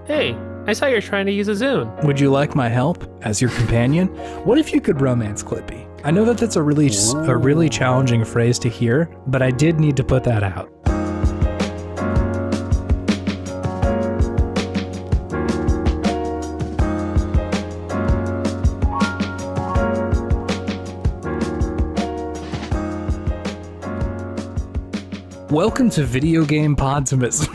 Hey, I saw you're trying to use a Zune. Would you like my help as your companion? What if you could romance Clippy? I know that that's a really challenging phrase to hear, but I did need to put that out. Welcome to Video Game Podtimists.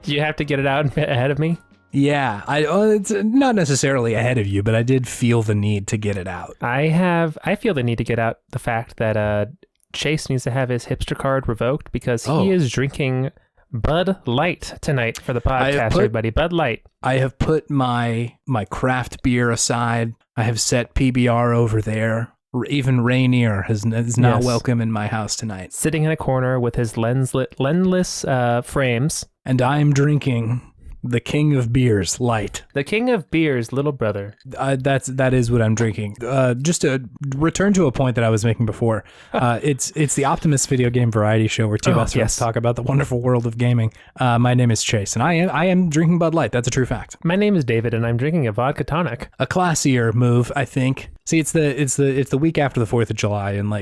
Do you have to get it out ahead of me? Yeah, it's not necessarily ahead of you, but I did feel the need to get it out. I feel the need to get out the fact that Chase needs to have his hipster card revoked because he is drinking Bud Light tonight for the podcast, everybody. Bud Light. I have put my craft beer aside. I have set PBR over there. Even Rainier is not welcome in my house tonight. Sitting in a corner with his lensless frames. And I am drinking the King of Beers, Light. The King of Beers, little brother. That is what I'm drinking. Just to return to a point that I was making before, it's the Optimist video game variety show where two best friends talk about the wonderful world of gaming. My name is Chase, and I am drinking Bud Light. That's a true fact. My name is David, and I'm drinking a vodka tonic. A classier move, I think. See, it's the week after the 4th of July, and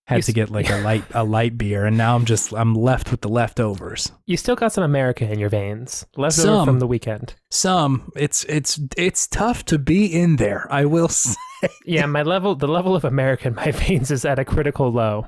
had to get a light beer, and now I'm left with the leftovers. You still got some America in your veins, leftover from the weekend. It's tough to be in there, I will say. Yeah, the level of America in my veins is at a critical low,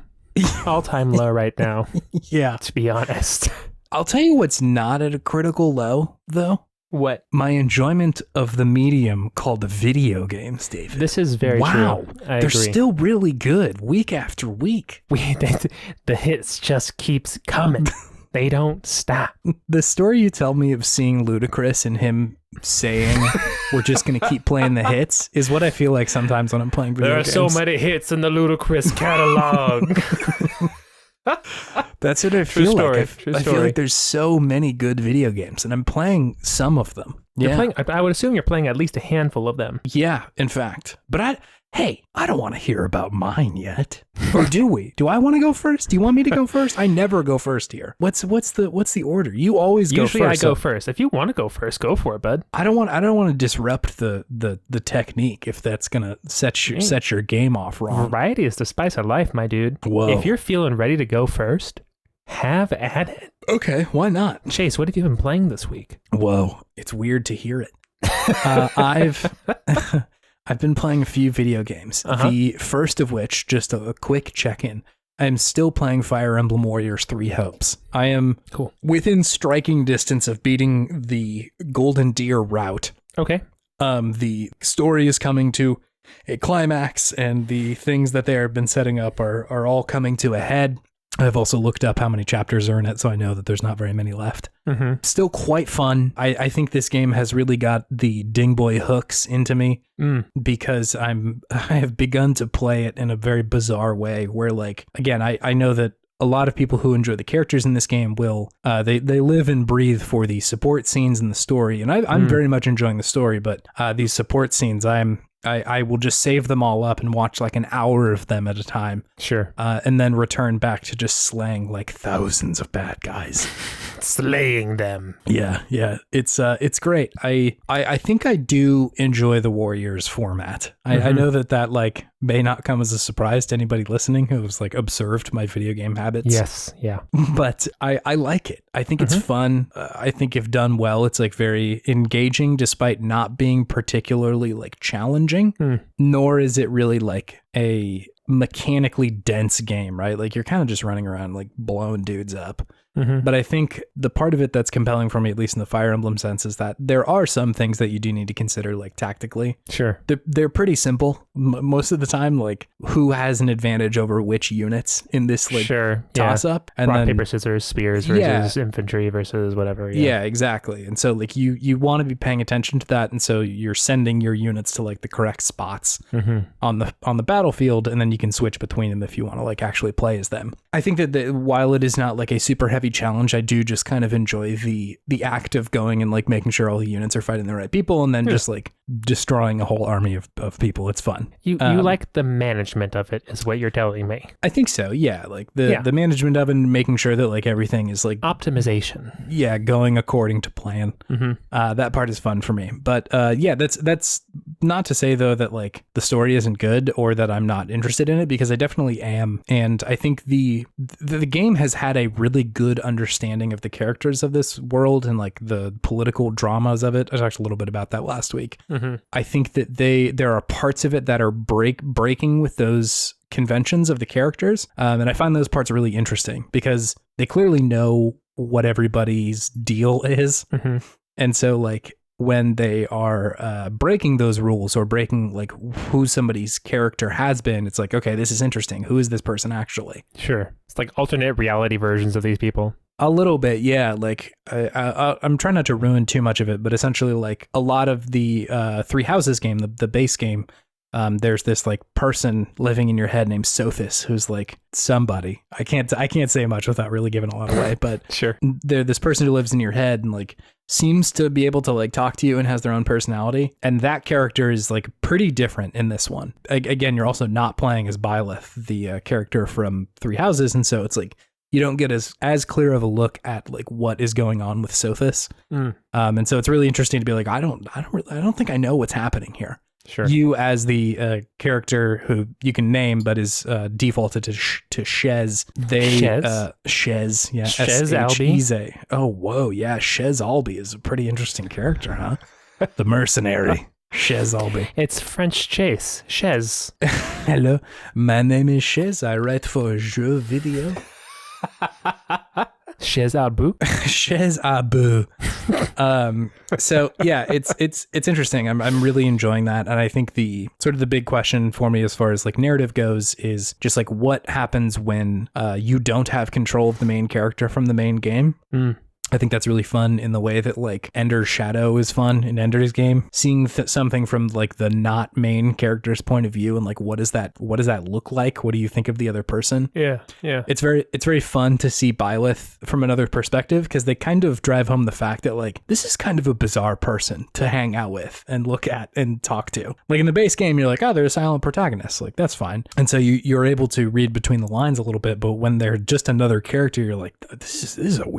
all-time low right now. Yeah, to be honest. I'll tell you what's not at a critical low though. What? My enjoyment of the medium called video games, David. This is very true. They're agree. Still really good week after week. The hits just keeps coming. They don't stop. The story you tell me of seeing Ludacris and him saying, we're just going to keep playing the hits, is what I feel like sometimes when I'm playing video games. There are so many hits in the Ludacris catalog. That's what I feel like. I feel like there's so many good video games, and I'm playing some of them. I would assume you're playing at least a handful of them. Yeah, in fact. But I don't want to hear about mine yet. Or do we? Do I want to go first? Do you want me to go first? I never go first here. What's the order? You always go first. Usually I go first. If you want to go first, go for it, bud. I don't want to disrupt the technique if that's gonna set your game off wrong. Variety is the spice of life, my dude. Whoa. If you're feeling ready to go first, have at it. Okay, why not? Chase, what have you been playing this week? Whoa, it's weird to hear it. I've been playing a few video games. The first of which, just a quick check-in, I'm still playing Fire Emblem Warriors 3 Hopes. I am within striking distance of beating the Golden Deer route. Okay. The story is coming to a climax, and the things that they have been setting up are all coming to a head. I've also looked up how many chapters are in it, so I know that there's not very many left. Mm-hmm. Still quite fun. I think this game has really got the dingboy hooks into me because I have begun to play it in a very bizarre way where, again, I know that a lot of people who enjoy the characters in this game will, they live and breathe for the support scenes in the story, and I'm very much enjoying the story, but these support scenes, I will just save them all up and watch an hour of them at a time. Sure. And then return back to just slaying thousands of bad guys. Slaying them. Yeah. It's great. I think I do enjoy the Warriors format. I know that may not come as a surprise to anybody listening who's observed my video game habits. Yes. Yeah. But I like it. I think it's fun. I think if done well, it's very engaging despite not being particularly challenging. Nor is it really a mechanically dense game, right? You're kind of just running around blowing dudes up. But I think the part of it that's compelling for me, at least in the Fire Emblem sense, is that there are some things that you do need to consider tactically. Sure. They're pretty simple most of the time, who has an advantage over which units in this toss up. And rock, paper, scissors, spears versus infantry versus whatever. Yeah, exactly. And so you want to be paying attention to that, and so you're sending your units to the correct spots on the battlefield, and then you can switch between them if you want to actually play as them. I think that while it is not a super heavy heavy challenge, I do just kind of enjoy the act of going and like making sure all the units are fighting the right people and then just like destroying a whole army of people. It's fun. You like the management of it is what you're telling me. I think so. Yeah. Like the management of it and making sure that like everything is like optimization. Yeah. Going according to plan. That part is fun for me. But yeah, that's not to say though that like the story isn't good or that I'm not interested in it, because I definitely am. And I think the game has had a really good understanding of the characters of this world and like the political dramas of it. I talked a little bit about that last week. I think that there are parts of it that are breaking with those conventions of the characters. And I find those parts really interesting because they clearly know what everybody's deal is. And so like when they are breaking those rules or breaking like who somebody's character has been, it's like, okay, this is interesting. Who is this person actually? Sure. It's like alternate reality versions of these people. A little bit, yeah. Like I'm trying not to ruin too much of it, but essentially like a lot of the Three Houses game, the base game, there's this like person living in your head named Sophis, who's like somebody. I can't say much without really giving a lot away, but sure. They're this person who lives in your head and like seems to be able to like talk to you and has their own personality. And that character is like pretty different in this one. Again, you're also not playing as Byleth, the character from Three Houses, and so it's like you don't get as clear of a look at like what is going on with Sophis. And so it's really interesting to be like, I don't think I know what's happening here. Sure. You as the character who you can name but is defaulted to Shez. Shez, yeah. Shez Albi. Oh, whoa, yeah. Shez Albi is a pretty interesting character, huh? The mercenary. Shez Albi. It's French Chase. Shez. Hello, my name is Shez. I write for Jeux Video. Shez Abu. Shez Abu. So yeah, it's interesting. I'm really enjoying that, and I think the sort of the big question for me as far as like narrative goes is just like what happens when you don't have control of the main character from the main game. I think that's really fun in the way that like Ender's Shadow is fun in Ender's game. Seeing something from like the not main character's point of view and like what does that look like? What do you think of the other person? Yeah. It's very fun to see Byleth from another perspective because they kind of drive home the fact that like this is kind of a bizarre person to hang out with and look at and talk to. Like in the base game, you're like, oh, they're a silent protagonist. Like that's fine. And so you're able to read between the lines a little bit, but when they're just another character, you're like, this is a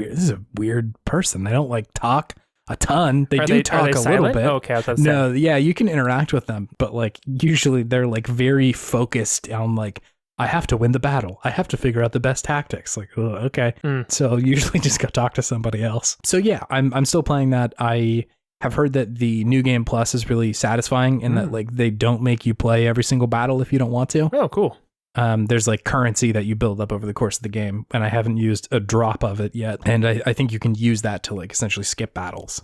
weird person. They don't like talk a ton. They do talk a little bit. Oh, okay, no, yeah, you can interact with them, but like usually they're like very focused on like, I have to win the battle. I have to figure out the best tactics. Like, oh, okay. So usually just go talk to somebody else. So yeah, I'm still playing that. I have heard that the New Game Plus is really satisfying in that like they don't make you play every single battle if you don't want to. Oh, cool. There's like currency that you build up over the course of the game, and I haven't used a drop of it yet. And I think you can use that to like essentially skip battles,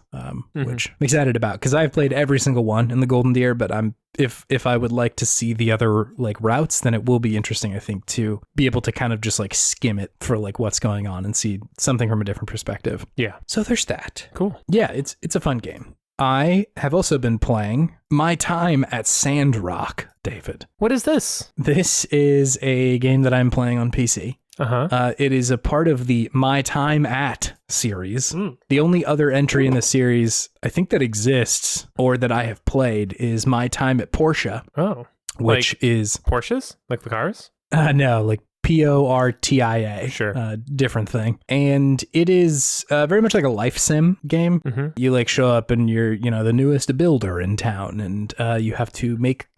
which I'm excited about because I've played every single one in the Golden Deer, but if I would like to see the other like routes, then it will be interesting, I think, to be able to kind of just like skim it for like what's going on and see something from a different perspective. Yeah. So there's that. Cool. Yeah, it's a fun game. I have also been playing My Time at Sandrock, David. What is this? This is a game that I'm playing on PC. It is a part of the My Time At series. The only other entry in the series I think that exists or that I have played is My Time at Porsche. Oh. Which like is... Porsches? Like the cars? No, like Portia. Sure. Different thing. And it is very much like a life sim game. You like show up and you're, the newest builder in town and you have to make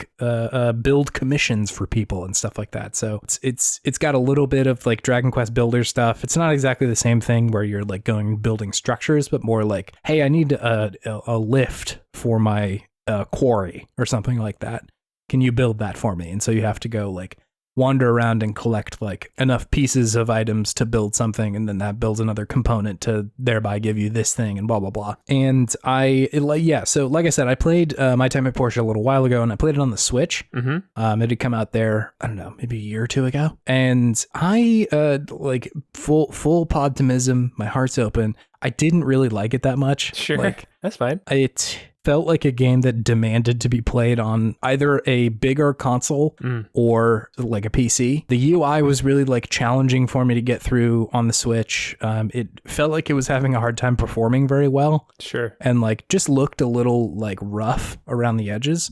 build commissions for people and stuff like that. So it's got a little bit of like Dragon Quest Builder stuff. It's not exactly the same thing where you're like going building structures, but more like, hey, I need a lift for my quarry or something like that. Can you build that for me? And so you have to go like wander around and collect like enough pieces of items to build something, and then that builds another component to thereby give you this thing and blah blah blah. And so like I said, I played My Time at Porsche a little while ago, and I played it on the Switch. It had come out there, I don't know, maybe a year or two ago, and I like full Podtimism, my heart's open. I didn't really like it that much. Sure, like, that's fine. felt like a game that demanded to be played on either a bigger console or like a PC. The UI was really like challenging for me to get through on the Switch. It felt like it was having a hard time performing very well. Sure. And like just looked a little like rough around the edges.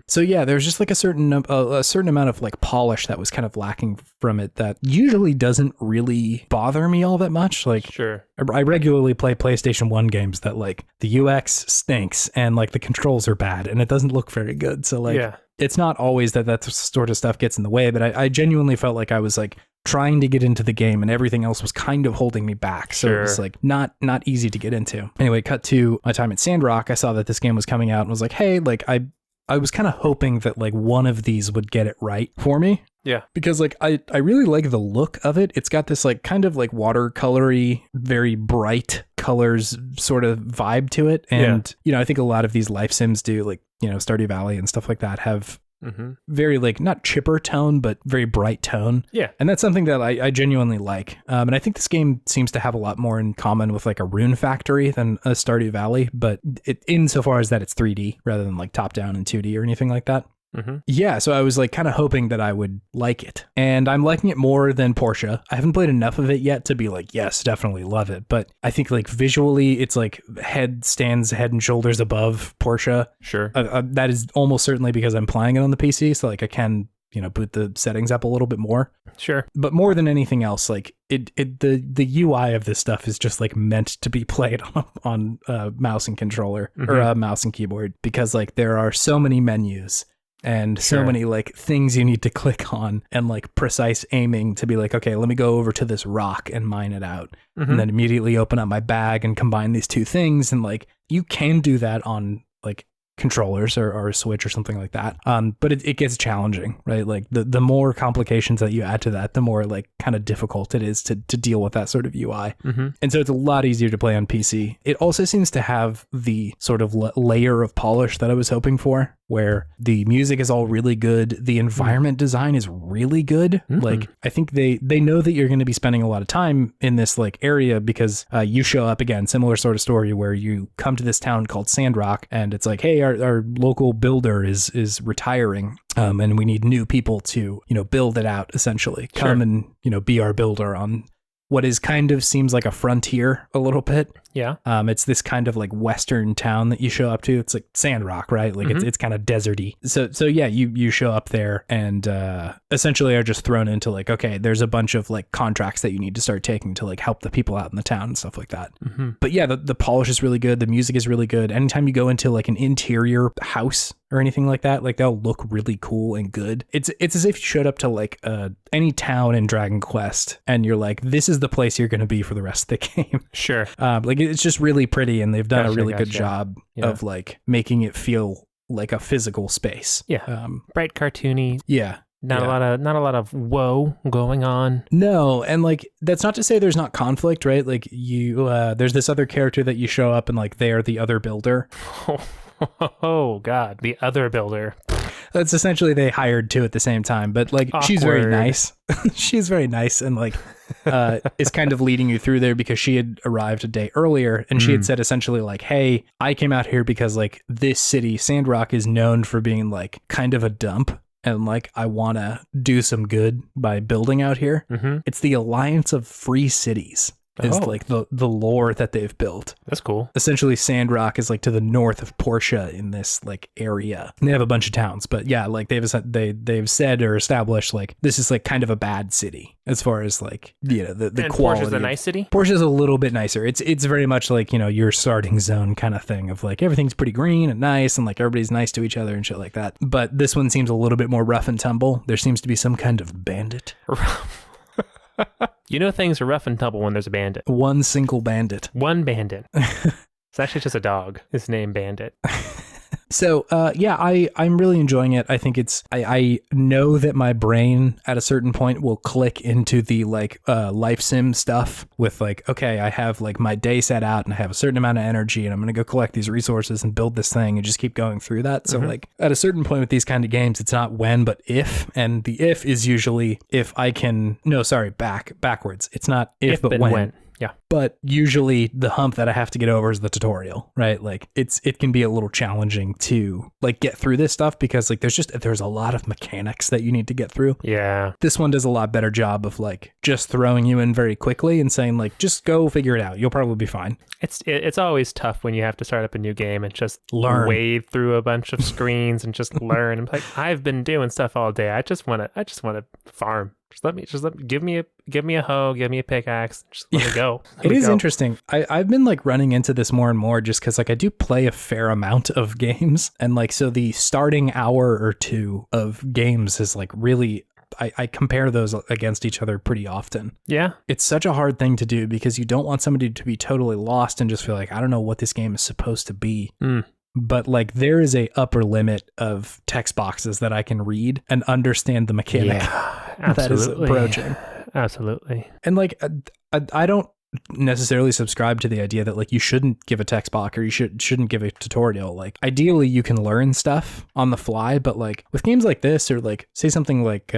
So yeah, there's just like a certain amount of like polish that was kind of lacking from it that usually doesn't really bother me all that much. Like, sure. I regularly play PlayStation 1 games that like the UX stinks and like the controls are bad and it doesn't look very good. So like, it's not always that sort of stuff gets in the way, but I genuinely felt like I was like trying to get into the game and everything else was kind of holding me back. So it was like not easy to get into. Anyway, cut to my time at Sandrock. I saw that this game was coming out and was like, hey, like I was kind of hoping that like one of these would get it right for me. Yeah. Because like I really like the look of it. It's got this like kind of like watercolory, very bright colors sort of vibe to it. And, you know, I think a lot of these life sims do, like, you know, Stardew Valley and stuff like that have very like not chipper tone, but very bright tone. Yeah. And that's something that I genuinely like. And I think this game seems to have a lot more in common with like a Rune Factory than a Stardew Valley, but insofar as that it's 3D rather than like top down and 2D or anything like that. Yeah, so I was like kind of hoping that I would like it, and I'm liking it more than Portia. I haven't played enough of it yet to be like, yes, definitely love it. But I think like visually, it's like stands head and shoulders above Portia. Sure, that is almost certainly because I'm playing it on the PC, so like I can, you know, boot the settings up a little bit more. Sure, but more than anything else, like the UI of this stuff is just like meant to be played on mouse and controller or mouse and keyboard, because like there are so many menus. And so many like things you need to click on and like precise aiming to be like, okay, let me go over to this rock and mine it out. And then immediately open up my bag and combine these two things. And like, you can do that on like controllers or a Switch or something like that. But it gets challenging, right? Like the more complications that you add to that, the more like kind of difficult it is to deal with that sort of UI. And so it's a lot easier to play on PC. It also seems to have the sort of layer of polish that I was hoping for, where the music is all really good. The environment design is really good. Like, I think they know that you're going to be spending a lot of time in this like area because you show up again, similar sort of story where you come to this town called Sandrock and it's like, hey, our local builder is retiring. And we need new people to, you know, build it out essentially. Come and, you know, be our builder on what is kind of seems like a frontier a little bit. Yeah. It's this kind of like Western town that you show up to. It's like Sandrock, right? Like it's kind of deserty. So yeah, you show up there and essentially are just thrown into like, okay, there's a bunch of like contracts that you need to start taking to like help the people out in the town and stuff like that. But yeah, the polish is really good. The music is really good. Anytime you go into like an interior house or anything like that, like they'll look really cool and good. It's as if you showed up to like any town in Dragon Quest and you're like, this is the place you're going to be for the rest of the game. Sure. Like it's just really pretty, and they've done a really good job of like making it feel like a physical space. Yeah. Bright, cartoony. Yeah. Not a lot of woe going on. No, and like that's not to say there's not conflict, right? Like you there's this other character that you show up and like they're the other builder. Oh God, the other builder. That's essentially they hired two at the same time, but like she's very nice. She's very nice and like is kind of leading you through there because she had arrived a day earlier and she had said essentially like, hey, I came out here because like this city, Sandrock, is known for being like kind of a dump. And like, I want to do some good by building out here. It's the Alliance of Free Cities. Is like the lore that they've built. That's cool. Essentially, Sandrock is like to the north of Portia in this like area. And they have a bunch of towns, but yeah, like they've said or established like this is like kind of a bad city as far as like, you know, the quality. Portia's a nice city? Portia's a little bit nicer. It's very much like, you know, your starting zone kind of thing of like everything's pretty green and nice and like everybody's nice to each other and shit like that. But this one seems a little bit more rough and tumble. There seems to be some kind of bandit. You know things are rough and tumble when there's a bandit. One single bandit. One bandit. It's actually just a dog. His name Bandit. So, yeah, I'm really enjoying it. I think I know that my brain at a certain point will click into the like life sim stuff with like, okay, I have like my day set out and I have a certain amount of energy and I'm going to go collect these resources and build this thing and just keep going through that. So like at a certain point with these kind of games, it's not when, but if, and the if is usually if I can, no, sorry, backwards. It's not if but when. Yeah. But usually the hump that I have to get over is the tutorial, right? Like it can be a little challenging to like get through this stuff because like there's a lot of mechanics that you need to get through. Yeah. This one does a lot better job of like just throwing you in very quickly and saying like, just go figure it out. You'll probably be fine. It's always tough when you have to start up a new game and just wade through a bunch of screens and just learn. I'm like, I've been doing stuff all day. I just want to farm. Give me a hoe, give me a pickaxe. Just let me go. It is interesting. I've been like running into this more and more just because like I do play a fair amount of games, and like so the starting hour or two of games is like really. I compare those against each other pretty often. Yeah. It's such a hard thing to do because you don't want somebody to be totally lost and just feel like, I don't know what this game is supposed to be. But like there is a upper limit of text boxes that I can read and understand the mechanic that is approaching. Absolutely. And like I don't necessarily subscribe to the idea that like you shouldn't give a text box or you shouldn't give a tutorial. Like ideally you can learn stuff on the fly, but like with games like this or like say something like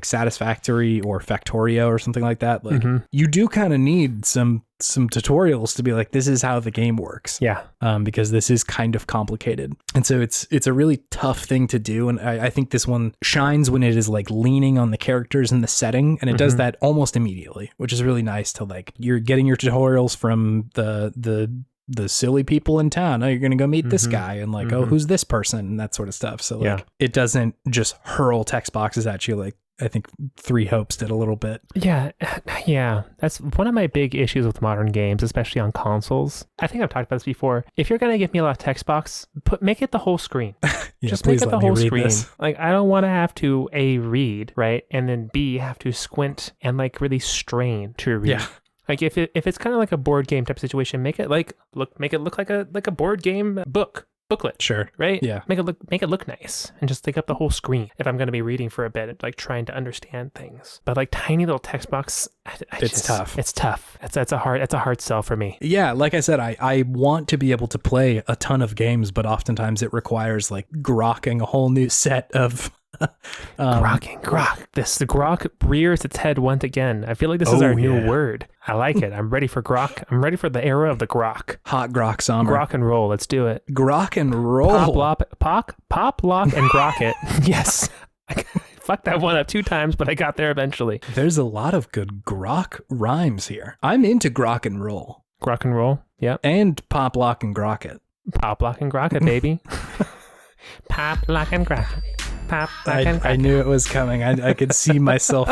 Satisfactory or Factorio or something like that, like you do kind of need some tutorials to be like, this is how the game works. Yeah. Because this is kind of complicated. And so it's a really tough thing to do. And I think this one shines when it is like leaning on the characters and the setting. And it does that almost immediately, which is really nice to like, you're getting your tutorials from the silly people in town. Oh, you're going to go meet this guy and like, oh, who's this person? And that sort of stuff. So like, it doesn't just hurl text boxes at you like, I think 3 Hopes did a little bit. Yeah. That's one of my big issues with modern games, especially on consoles. I think I've talked about this before. If you're going to give me a lot of text box, make it the whole screen. Just make it the whole screen. This. Like, I don't want to have to A, read, right? And then B, have to squint and like really strain to read. Yeah. Like if it's kind of like a board game type situation, make it look like a board game booklet. Sure. Right? Yeah. Make it look nice and just take up the whole screen if I'm going to be reading for a bit, like trying to understand things. But like tiny little text box, it's tough. It's tough. It's a hard sell for me. Yeah, like I said, I want to be able to play a ton of games, but oftentimes it requires like grokking a whole new set of grok. The grok rears its head once again. I feel like this is our new word. I like it. I'm ready for grok. I'm ready for the era of the grok. Hot grok summer. Grok and roll. Let's do it. Grok and roll. Pop, lock, and grok it. Yes. Fucked that one up 2 times, but I got there eventually. There's a lot of good grok rhymes here. I'm into grok and roll. Grok and roll. Yep. And pop, lock, and grok it. Pop, lock, and grok it, baby. Pop, lock, and grok it. I knew it was coming. I could see myself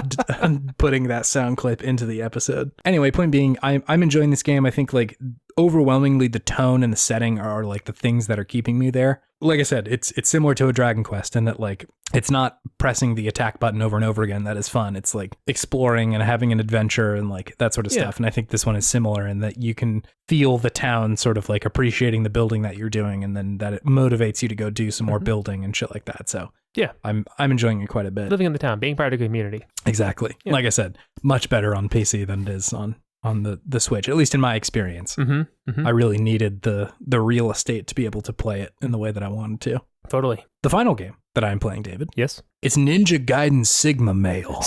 putting that sound clip into the episode. Anyway, point being, I'm enjoying this game. I think like overwhelmingly the tone and the setting are like the things that are keeping me there. Like I said, it's similar to a Dragon Quest in that like it's not pressing the attack button over and over again. That is fun. It's like exploring and having an adventure and like that sort of stuff. And I think this one is similar in that you can feel the town sort of like appreciating the building that you're doing, and then that it motivates you to go do some more building and shit like that. So yeah, I'm enjoying it quite a bit. Living in the town, being part of a community. Exactly. Yeah. Like I said, much better on PC than it is on the Switch, at least in my experience. I really needed the real estate to be able to play it in the way that I wanted to. Totally. The final game that I'm playing, David. Yes. It's Ninja Gaiden Sigma Male.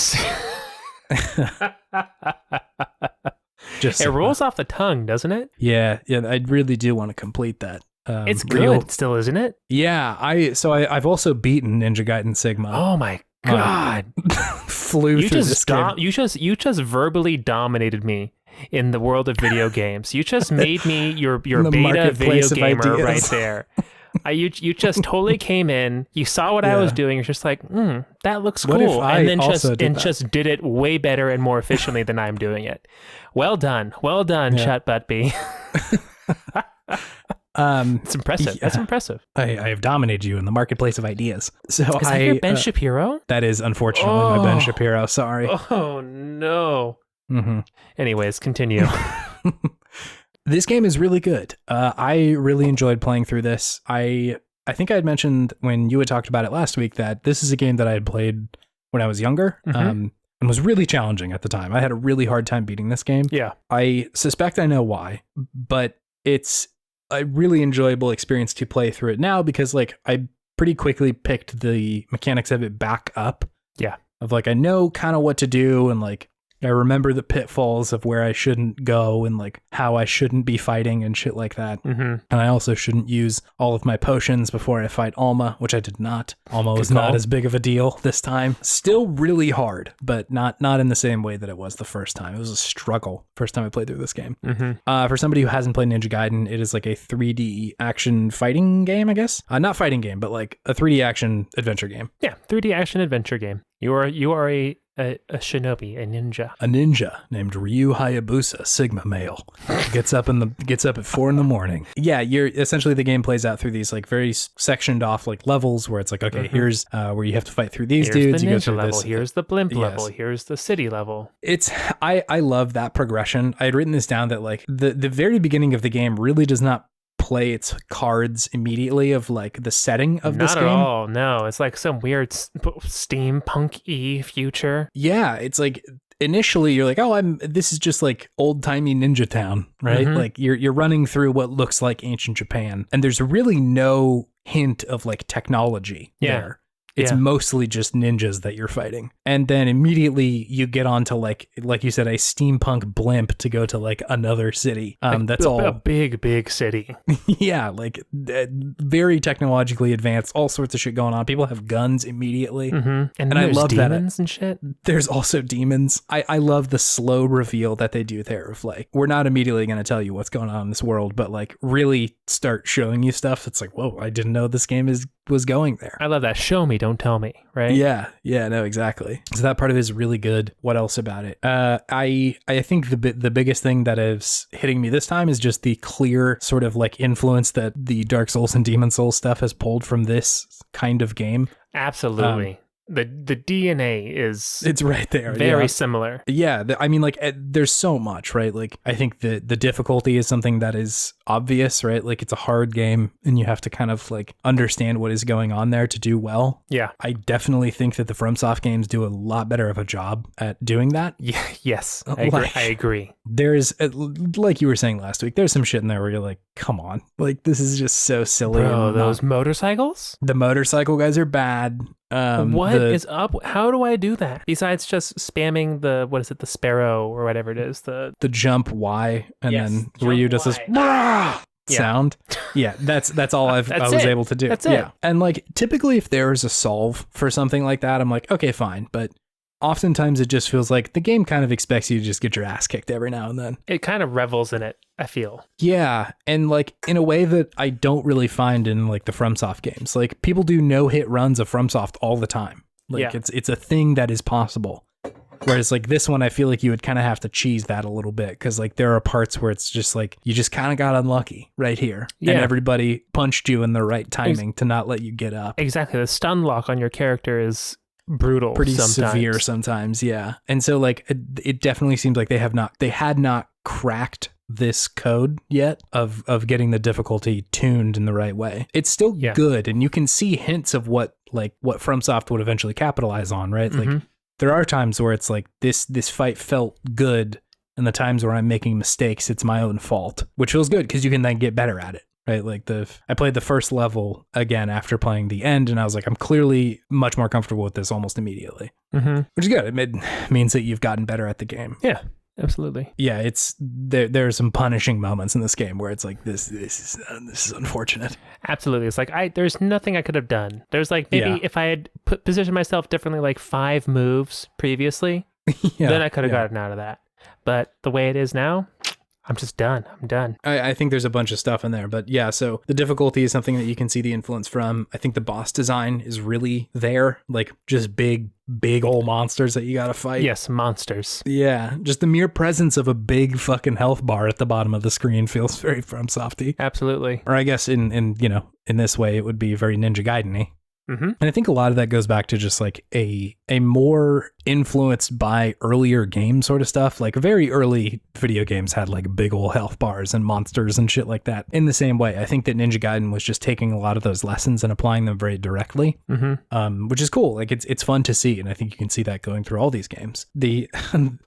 It rolls off the tongue, doesn't it? Yeah, I really do want to complete that. It's good still, isn't it? Yeah, I've also beaten Ninja Gaiden Sigma. Oh my god. Flew through this game. You just verbally dominated me in the world of video games. You just made me your beta video gamer right there. You just totally came in. You saw what I was doing. You're just like, that looks cool, and then just did it way better and more efficiently than I'm doing it. Well done, Chat Butt B. It's impressive. That's impressive. I have dominated you in the marketplace of ideas. So is that your Ben Shapiro? That is unfortunately my Ben Shapiro. Sorry. Oh no. Anyways, continue. This game is really good. I really enjoyed playing through this. I think I had mentioned when you had talked about it last week that this is a game that I had played when I was younger and was really challenging at the time. I had a really hard time beating this game. Yeah. I suspect I know why, but it's a really enjoyable experience to play through it now because like I pretty quickly picked the mechanics of it back up. Yeah. Of like, I know kind of what to do and like I remember the pitfalls of where I shouldn't go and like how I shouldn't be fighting and shit like that. And I also shouldn't use all of my potions before I fight Alma, which I did not. Alma was not as big of a deal this time. Still really hard, but not in the same way that it was the first time. It was a struggle first time I played through this game. For somebody who hasn't played Ninja Gaiden, it is like a 3D action fighting game, I guess. Not fighting game, but like a 3D action adventure game. Yeah, 3D action adventure game. You are a shinobi, a ninja. A ninja named Ryu Hayabusa, Sigma male. Gets up at 4 a.m. Yeah, you're essentially the game plays out through these like very sectioned off like levels where it's like, okay, here's where you have to fight through these dudes. The you ninja go level. this. Here's the blimp level. Here's the city level. I love that progression. I had written this down that like the very beginning of the game really does not play its cards immediately of like the setting of this game. Not at all. No, it's like some weird steampunk-y future. Yeah, it's like initially you're like, oh, this is just like old-timey Ninja Town, right? Like you're running through what looks like ancient Japan, and there's really no hint of like technology there. It's mostly just ninjas that you're fighting. And then immediately you get onto like you said, a steampunk blimp to go to like another city. That's all a big city. Yeah, like very technologically advanced, all sorts of shit going on. People have guns immediately. And I love demons and shit. There's also demons. I love the slow reveal that they do there of like, we're not immediately going to tell you what's going on in this world, but like really start showing you stuff. It's like, whoa, I didn't know this game was going there. I love that. Show me, don't tell me, right? Yeah, no, exactly. So that part of it is really good. What else about it? I think the biggest thing that is hitting me this time is just the clear sort of like influence that the Dark Souls and Demon Souls stuff has pulled from this kind of game. Absolutely. The DNA it's right there. Very similar. Yeah. I mean, like, there's so much, right? Like, I think the difficulty is something that is obvious, right? Like, it's a hard game and you have to kind of like understand what is going on there to do well. Yeah. I definitely think that the FromSoft games do a lot better of a job at doing that. Yeah. Yes. I agree. There's, like you were saying last week, there's some shit in there where you're like, come on. Like, this is just so silly. Bro, those motorcycles? The motorcycle guys are bad. What is up? How do I do that? Besides just spamming the sparrow or whatever it is, the jump Y, and then Ryu does this sound. Yeah, that's all I was able to do. That's it. Yeah, and like typically if there is a solve for something like that, I'm like, okay, fine, but oftentimes it just feels like the game kind of expects you to just get your ass kicked every now and then. It kind of revels in it, I feel. Yeah, and like in a way that I don't really find in like the FromSoft games. Like people do no-hit runs of FromSoft all the time. Like it's a thing that is possible. Whereas like this one, I feel like you would kind of have to cheese that a little bit because like there are parts where it's just like you just kind of got unlucky right here. Yeah. And everybody punched you in the right timing to not let you get up. Exactly. The stun lock on your character is brutal, pretty severe sometimes. Yeah. And so like it definitely seems like they had not cracked this code yet of getting the difficulty tuned in the right way. It's still good, and you can see hints of what FromSoft would eventually capitalize on, right? Like there are times where it's like this fight felt good, and the times where I'm making mistakes, it's my own fault, which feels good because you can then get better at it. Right, like I played the first level again after playing the end, and I was like, I'm clearly much more comfortable with this almost immediately, which is good. It means that you've gotten better at the game. Yeah, absolutely. Yeah, it's there are some punishing moments in this game where it's like this is unfortunate. Absolutely, it's like there's nothing I could have done. There's like maybe if I had positioned myself differently, like 5 moves previously, then I could have gotten out of that. But the way it is now, I'm just done. I'm done. I think there's a bunch of stuff in there, but yeah, so the difficulty is something that you can see the influence from. I think the boss design is really there, like just big old monsters that you gotta fight. Yes, monsters. Yeah, just the mere presence of a big fucking health bar at the bottom of the screen feels very FromSofty. Absolutely. Or I guess in this way it would be very Ninja Gaiden-y. And I think a lot of that goes back to just like a more influenced by earlier game sort of stuff. Like very early video games had like big old health bars and monsters and shit like that. In the same way, I think that Ninja Gaiden was just taking a lot of those lessons and applying them very directly, which is cool. Like it's fun to see, and I think you can see that going through all these games. The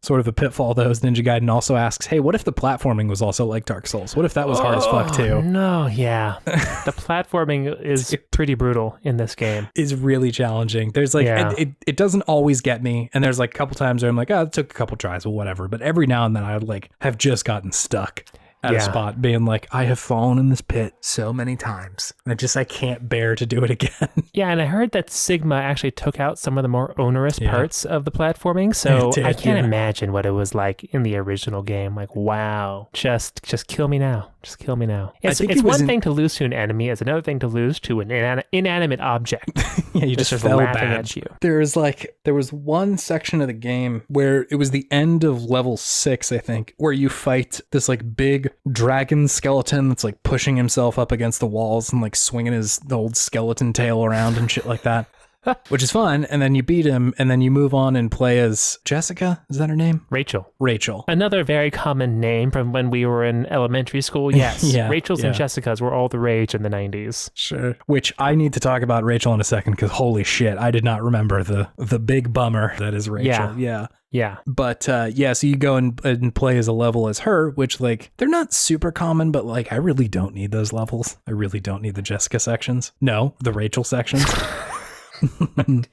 sort of a pitfall though is Ninja Gaiden also asks, hey, what if the platforming was also like Dark Souls? What if that was hard as fuck too? No, yeah. The platforming is pretty brutal in this game. game. is really challenging. There's like, it doesn't always get me. And there's like a couple times where I'm like, oh, it took a couple tries or whatever. But every now and then I like have just gotten stuck at a spot being like, I have fallen in this pit so many times. And I can't bear to do it again. Yeah, and I heard that Sigma actually took out some of the more onerous parts of the platforming. So I can't imagine what it was like in the original game. Like, wow, just kill me now. Just kill me now. It's one thing to lose to an enemy. It's another thing to lose to an inanimate object. Yeah, you just fell laughing at you. There was one section of the game where it was the end of level 6, I think, where you fight this like big dragon skeleton that's like pushing himself up against the walls and like swinging his old skeleton tail around and shit like that. Which is fun, and then you beat him, and then you move on and play as Jessica. Is that her name? Rachel. Another very common name from when we were in elementary school. Yes, Rachel's and Jessica's were all the rage in the 90s. Sure. Which I need to talk about Rachel in a second, because holy shit, I did not remember the big bummer that is Rachel. Yeah. But so you go and play as a level as her, which like they're not super common, but like I really don't need those levels. I really don't need the Jessica sections. No, the Rachel sections.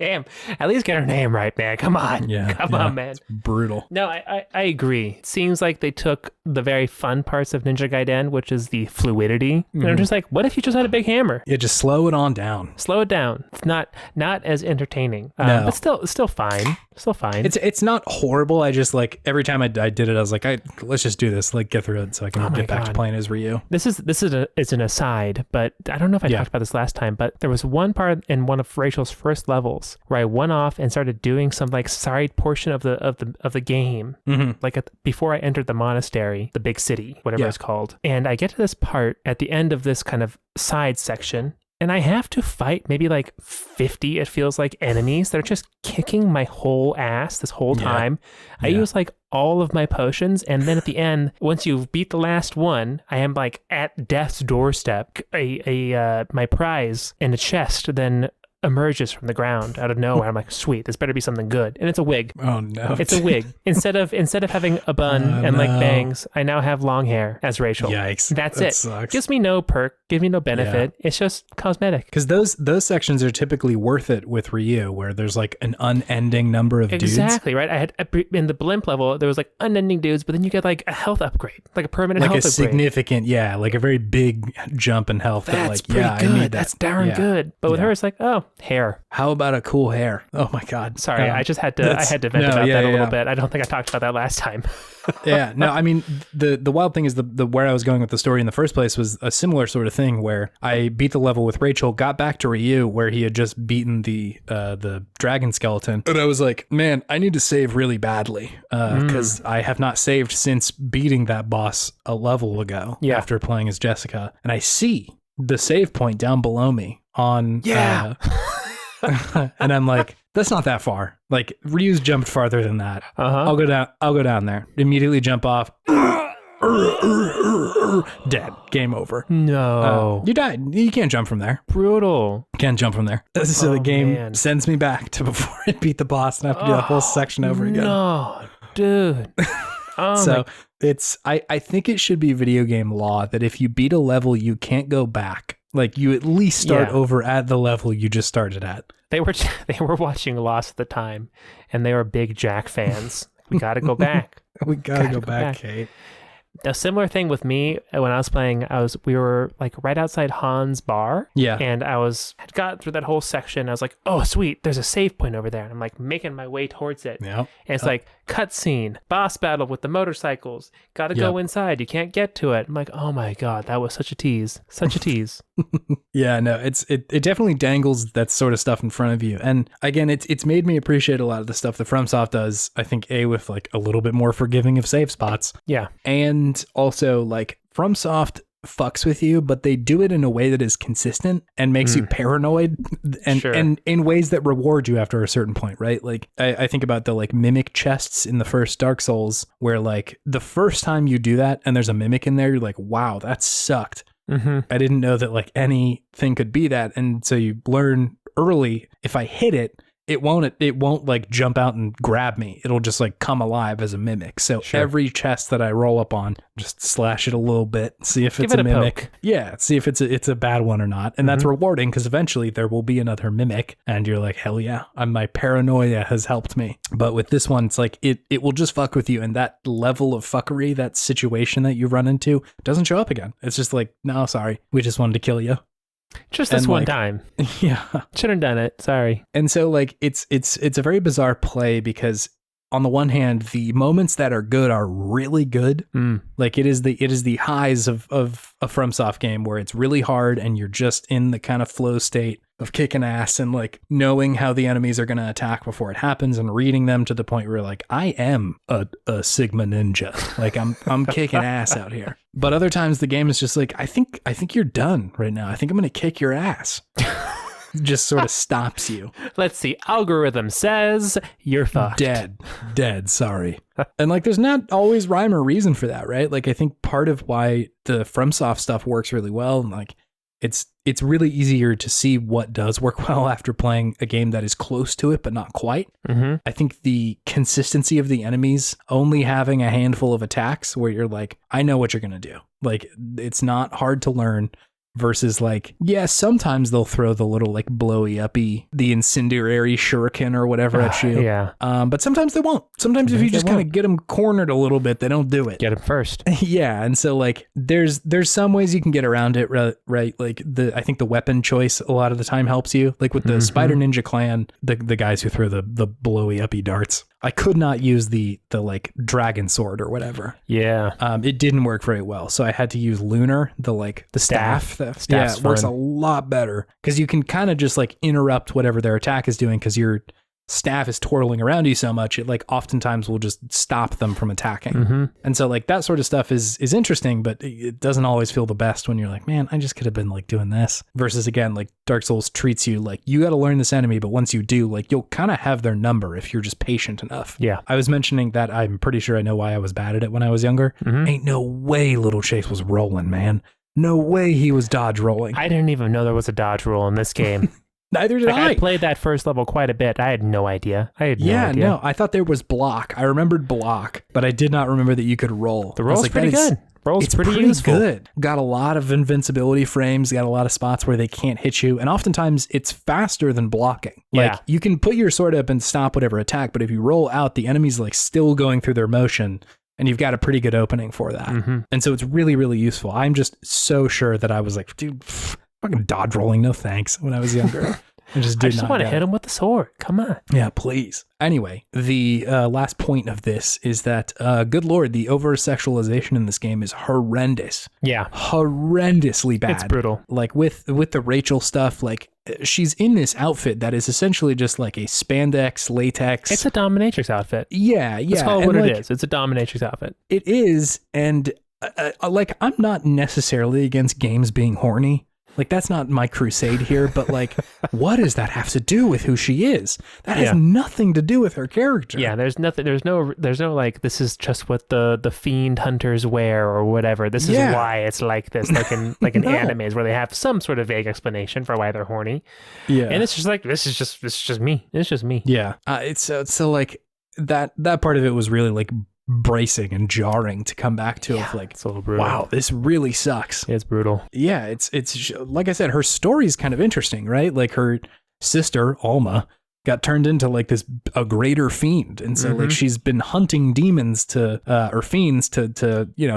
Damn, at least get her name right, man. Come on. Come on, man. It's brutal. No, I agree. It seems like they took the very fun parts of Ninja Gaiden, which is the fluidity. And I'm just like, what if you just had a big hammer? Yeah, just slow it on down. Slow it down. It's not as entertaining, but still fine. Still fine. It's not horrible. I just like every time I did it, I was like, let's just do this, like get through it so I can get back to playing as Ryu. This is an aside, but I don't know if I talked about this last time, but there was one part in one of Rachel's first levels where I went off and started doing some like side portion of the game, like before I entered the monastery, the big city, whatever it's called. And I get to this part at the end of this kind of side section, and I have to fight maybe like 50, it feels like, enemies that are just kicking my whole ass this whole time. I use like all of my potions, and then at the end, once you've beat the last one, I am like at death's doorstep. My prize in a chest then emerges from the ground out of nowhere. I'm like, sweet, this better be something good. And it's a wig. Oh no. It's a wig. Instead of having a bun and like bangs, I now have long hair as Rachel. Yikes. That it. Sucks. Gives me no perk, gives me no benefit. It's just cosmetic. Because those sections are typically worth it with Ryu, where there's like an unending number of dudes. Exactly, right? I had in the blimp level, there was like unending dudes, but then you get like a health upgrade, like a permanent health upgrade. Like a significant, like a very big jump in health. That's pretty good. I need that. That's darn good. But with her, it's like, oh, hair. How about a cool hair? Oh my God. Sorry, I just had to vent about that a little bit. I don't think I talked about that last time. I mean, the wild thing is the where I was going with the story in the first place was a similar sort of thing where I beat the level with Rachel, got back to Ryu where he had just beaten the dragon skeleton, and I was like, man, I need to save really badly because I have not saved since beating that boss a level ago after playing as Jessica, and I see the save point down below me on and I'm like, that's not that far. Like Ryu's jumped farther than that. I'll go down there. Immediately jump off. Dead. Game over. No. You died. You can't jump from there. Brutal. Can't jump from there. So the game sends me back to before I beat the boss and I have to do the whole section over again. No, dude. I think it should be video game law that if you beat a level, you can't go back. Like you at least start over at the level you just started at. They were watching Lost at the time, and they were big Jack fans. We got to go back. We gotta go back, Kate. A similar thing with me when I was playing, we were like right outside Han's bar. Yeah. And had got through that whole section. I was like, oh, sweet, there's a save point over there. And I'm like making my way towards it. Yeah. And it's like cutscene, boss battle with the motorcycles. Got to go inside. You can't get to it. I'm like, oh my God, that was such a tease. Such a tease. Yeah, no, it definitely dangles that sort of stuff in front of you. And again, it's made me appreciate a lot of the stuff that FromSoft does. I think with like a little bit more forgiving of save spots. Yeah. And also like FromSoft fucks with you, but they do it in a way that is consistent and makes you paranoid and in ways that reward you after a certain point, right? Like I think about the like mimic chests in the first Dark Souls where like the first time you do that and there's a mimic in there, you're like, wow, that sucked. I didn't know that like anything could be that. And so you learn early, if I hit it, it won't like jump out and grab me. It'll just like come alive as a mimic. So every chest that I roll up on, just slash it a little bit, see if it's a mimic. Poke. Yeah, see if it's a bad one or not. And that's rewarding because eventually there will be another mimic and you're like, hell yeah, my paranoia has helped me. But with this one, it's like it will just fuck with you, and that level of fuckery, that situation that you run into doesn't show up again. It's just like, no, sorry, we just wanted to kill you. Just this one time. Yeah. Should have done it. Sorry. And so like it's a very bizarre play because on the one hand, the moments that are good are really good. Like it is the highs of a FromSoft game where it's really hard and you're just in the kind of flow state of kicking ass and like knowing how the enemies are going to attack before it happens and reading them to the point where like, I am a Sigma ninja. Like I'm kicking ass out here. But other times the game is just like, I think you're done right now. I think I'm going to kick your ass. Just sort of stops you. Let's see. Algorithm says you're fucked. Dead. Sorry. And like, there's not always rhyme or reason for that, right? Like, I think part of why the FromSoft stuff works really well, and like, it's really easier to see what does work well after playing a game that is close to it, but not quite. I think the consistency of the enemies only having a handful of attacks where you're like, I know what you're going to do. Like, it's not hard to learn. Versus like, yeah, sometimes they'll throw the little like blowy uppy, the incendiary shuriken or whatever at you. Yeah. But sometimes they won't. Sometimes if you just kind of get them cornered a little bit, they don't do it. Get them first. Yeah. And so like, there's some ways you can get around it, right? Like I think the weapon choice a lot of the time helps you. Like with the Spider Ninja Clan, the guys who throw the blowy uppy darts. I could not use the like dragon sword or whatever. Yeah. It didn't work very well. So I had to use Lunar, the staff. Yeah, it works a lot better because you can kind of just like interrupt whatever their attack is doing because your staff is twirling around you so much. It like oftentimes will just stop them from attacking. And so like that sort of stuff is interesting, but it doesn't always feel the best when you're like, man, I just could have been like doing this. Versus again, like Dark Souls treats you like you got to learn this enemy, but once you do, like you'll kind of have their number if you're just patient enough. Yeah. I was mentioning that I'm pretty sure I know why I was bad at it when I was younger. Ain't no way Little Chase was rolling, man. No way he was dodge rolling. I didn't even know there was a dodge roll in this game. Neither did I. I played that first level quite a bit. I had no idea. No, I thought there was block. I remembered block, but I did not remember that you could roll. The roll's pretty good. It's pretty useful. Good. Got a lot of invincibility frames. Got a lot of spots where they can't hit you. And oftentimes it's faster than blocking. Like you can put your sword up and stop whatever attack, but if you roll out, the enemy's like still going through their motion. And you've got a pretty good opening for that. And so it's really, really useful. I'm just so sure that I was like, dude, fucking dodge rolling, no thanks, when I was younger. I just want to hit him with the sword. Come on. Yeah, please. Anyway, the last point of this is that, good Lord, the over-sexualization in this game is horrendous. Yeah. Horrendously bad. It's brutal. Like with the Rachel stuff, like she's in this outfit that is essentially just like a spandex latex. It's a dominatrix outfit. Yeah. Let's call it what it is. It's a dominatrix outfit. It is. And like, I'm not necessarily against games being horny. Like, that's not my crusade here, but like, what does that have to do with who she is? That has nothing to do with her character. Yeah, there's no like, this is just what the fiend hunters wear or whatever. This is why it's like this, like in animes where they have some sort of vague explanation for why they're horny. Yeah. And it's just like, this is just me. It's just me. Yeah. It's so like that part of it was really like bracing and jarring to come back to. Of like, it's a little brutal. Wow, this really sucks. It's brutal. Yeah, it's like I said, her story is kind of interesting, right? Like her sister Alma got turned into like a greater fiend, and so like she's been hunting demons or fiends to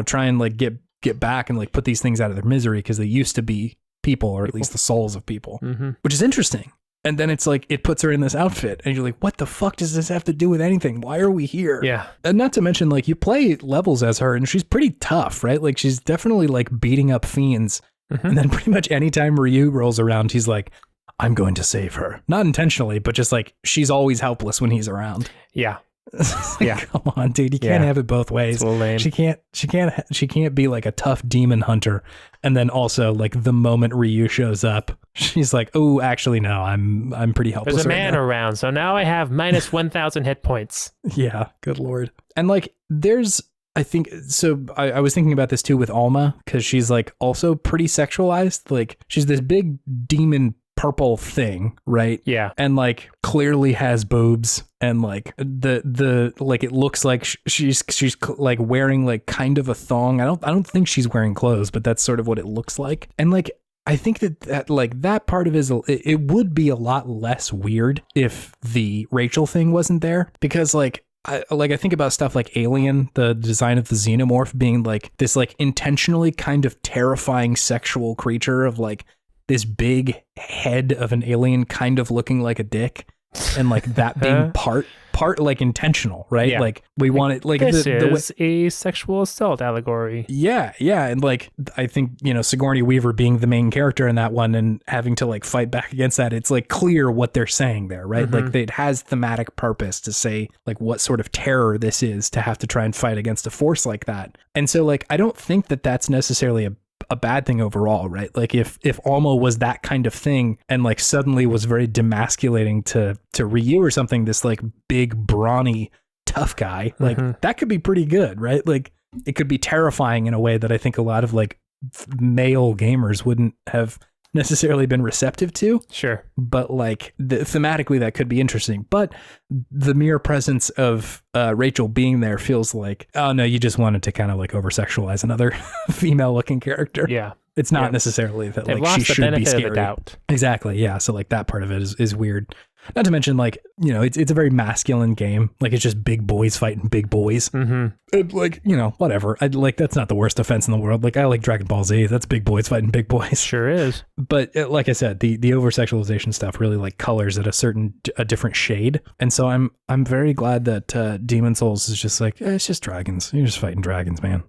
try and like get back and like put these things out of their misery because they used to be people, or at least the souls of people, which is interesting. And then it's like, it puts her in this outfit and you're like, what the fuck does this have to do with anything? Why are we here? Yeah. And not to mention, like, you play levels as her and she's pretty tough, right? Like, she's definitely like beating up fiends. And then pretty much anytime Ryu rolls around, he's like, I'm going to save her. Not intentionally, but just like, she's always helpless when he's around. Yeah. Like, come on, dude, you can't have it both ways. It's a little lame. She can't be like a tough demon hunter and then also like the moment Ryu shows up, she's like, oh, actually no, I'm pretty helpless. There's a man around, so now I have minus 1,000 hit points. Yeah, good Lord. And like I think so. I was thinking about this too with Alma because she's like also pretty sexualized. Like she's this big demon purple thing, right? Yeah. And like clearly has boobs, and like the like it looks like she's like wearing like kind of a thong. I don't think she's wearing clothes, but that's sort of what it looks like. And like I think that like that part of it would be a lot less weird if the Rachel thing wasn't there, because like I think about stuff like Alien, the design of the xenomorph being like this like intentionally kind of terrifying sexual creature of like this big head of an alien kind of looking like a dick, and like that being part like intentional, right? Yeah. Like we want it like this is a sexual assault allegory. Yeah, and like I think, you know, Sigourney Weaver being the main character in that one and having to like fight back against that, it's like clear what they're saying there, right? Like it has thematic purpose to say like what sort of terror this is to have to try and fight against a force like that. And so like I don't think that that's necessarily a bad thing overall, right? Like if Alma was that kind of thing and like suddenly was very demasculating to Ryu or something, this like big brawny tough guy, like that could be pretty good, right? Like it could be terrifying in a way that I think a lot of like male gamers wouldn't have necessarily been receptive to. Sure. But like thematically that could be interesting. But the mere presence of Rachel being there feels like, oh no, you just wanted to kind of like over sexualize another female looking character. Yeah. It's not necessarily that They've like she should be scary. Of the doubt. Exactly. Yeah. So like that part of it is weird. Not to mention, like, you know, it's a very masculine game. Like it's just big boys fighting big boys. Like, you know, whatever. I like that's not the worst offense in the world. Like I like Dragon Ball Z. That's big boys fighting big boys. Sure is. But like I said, the over sexualization stuff really like colors it a different shade. And so I'm very glad that Demon Souls is just like, it's just dragons. You're just fighting dragons, man.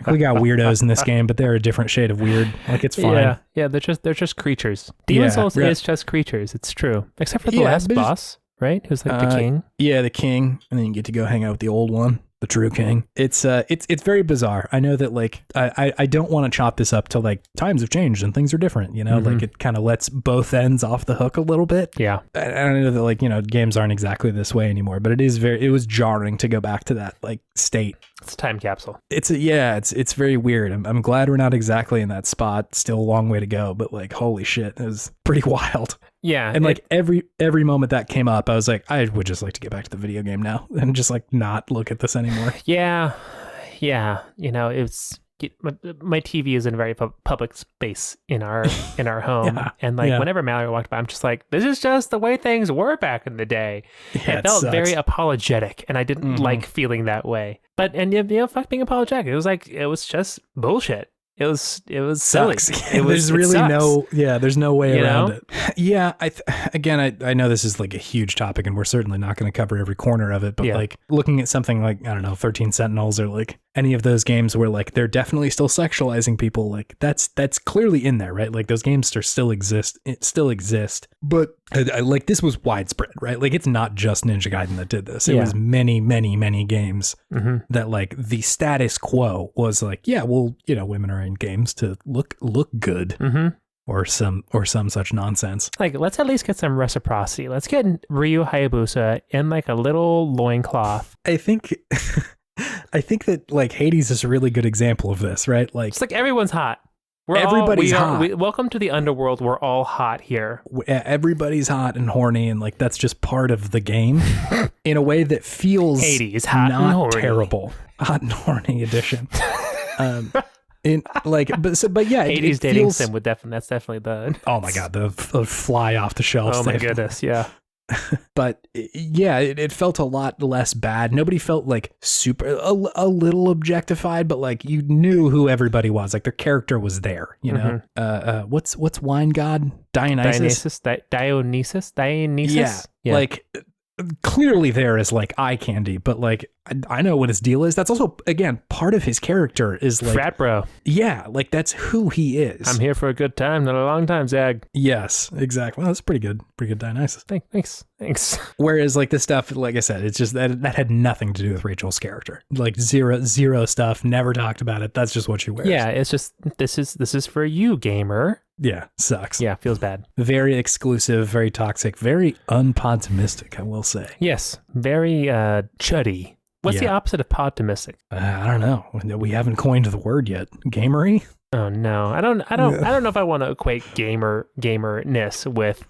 We got weirdos in this game, but they're a different shade of weird. Like it's fine. Yeah, they're just creatures. Demon Souls is just creatures. It's true, except for the last boss, right? Who's like the king. Yeah, the king, and then you get to go hang out with the old one, the true king. It's very bizarre. I know that like I don't want to chop this up to like times have changed and things are different. You know, like it kind of lets both ends off the hook a little bit. Yeah, I know that like, you know, games aren't exactly this way anymore, but it was jarring to go back to that like state. It's a time capsule. It's very weird. I'm glad we're not exactly in that spot. Still a long way to go, but like holy shit, it was pretty wild. Yeah, and like every moment that came up, I was like, I would just like to get back to the video game now and just like not look at this anymore. Yeah. You know, my TV is in a very public space in our home, and like whenever Mallory walked by, I'm just like, this is just the way things were back in the day. It felt very apologetic, and I didn't like feeling that way. But you know, fuck being apologetic. It was just bullshit. It was silly. There's no way around it. Yeah, I know this is like a huge topic and we're certainly not going to cover every corner of it, but like looking at something like, I don't know, 13 Sentinels or like any of those games where like they're definitely still sexualizing people, like that's clearly in there, right? Like those games still exist, but I like this was widespread, right? Like it's not just Ninja Gaiden that did this. It was many, many, many games that like the status quo was like, yeah, well, you know, women are in games to look good. Or some such nonsense. Like, let's at least get some reciprocity. Let's get Ryu Hayabusa in like a little loincloth. I think that like Hades is a really good example of this, right? Like it's like everyone's hot. Everybody's hot. Welcome to the underworld. We're all hot here. Everybody's hot and horny, and like that's just part of the game in a way that feels Hades hot not and horny. Terrible. Hot and horny edition. But yeah, Hades dating sim would that's definitely the. Oh my god, the fly off the shelf. Oh my goodness, yeah. But yeah, it felt a lot less bad. Nobody felt like a little objectified, but like you knew who everybody was. Like their character was there, you know. What's wine god? Dionysus. Dionysus. Yeah. Like clearly there is like eye candy, but like I know what his deal is. That's also, again, part of his character is like frat bro. Yeah, like that's who he is. I'm here for a good time, not a long time, Zag. Yes, exactly. Well, that's pretty good Dionysus. Thanks. Whereas like this stuff, like I said, it's just that had nothing to do with Rachel's character. Like zero stuff. Never talked about it. That's just what she wears. Yeah, it's just this is for you, gamer. Yeah, sucks. Yeah, feels bad. Very exclusive, very toxic, very unpodtimistic, I will say. Yes, very chuddy. What's the opposite of podtimistic? I don't know. We haven't coined the word yet. Gamery? Oh no, I don't know if I want to equate gamerness with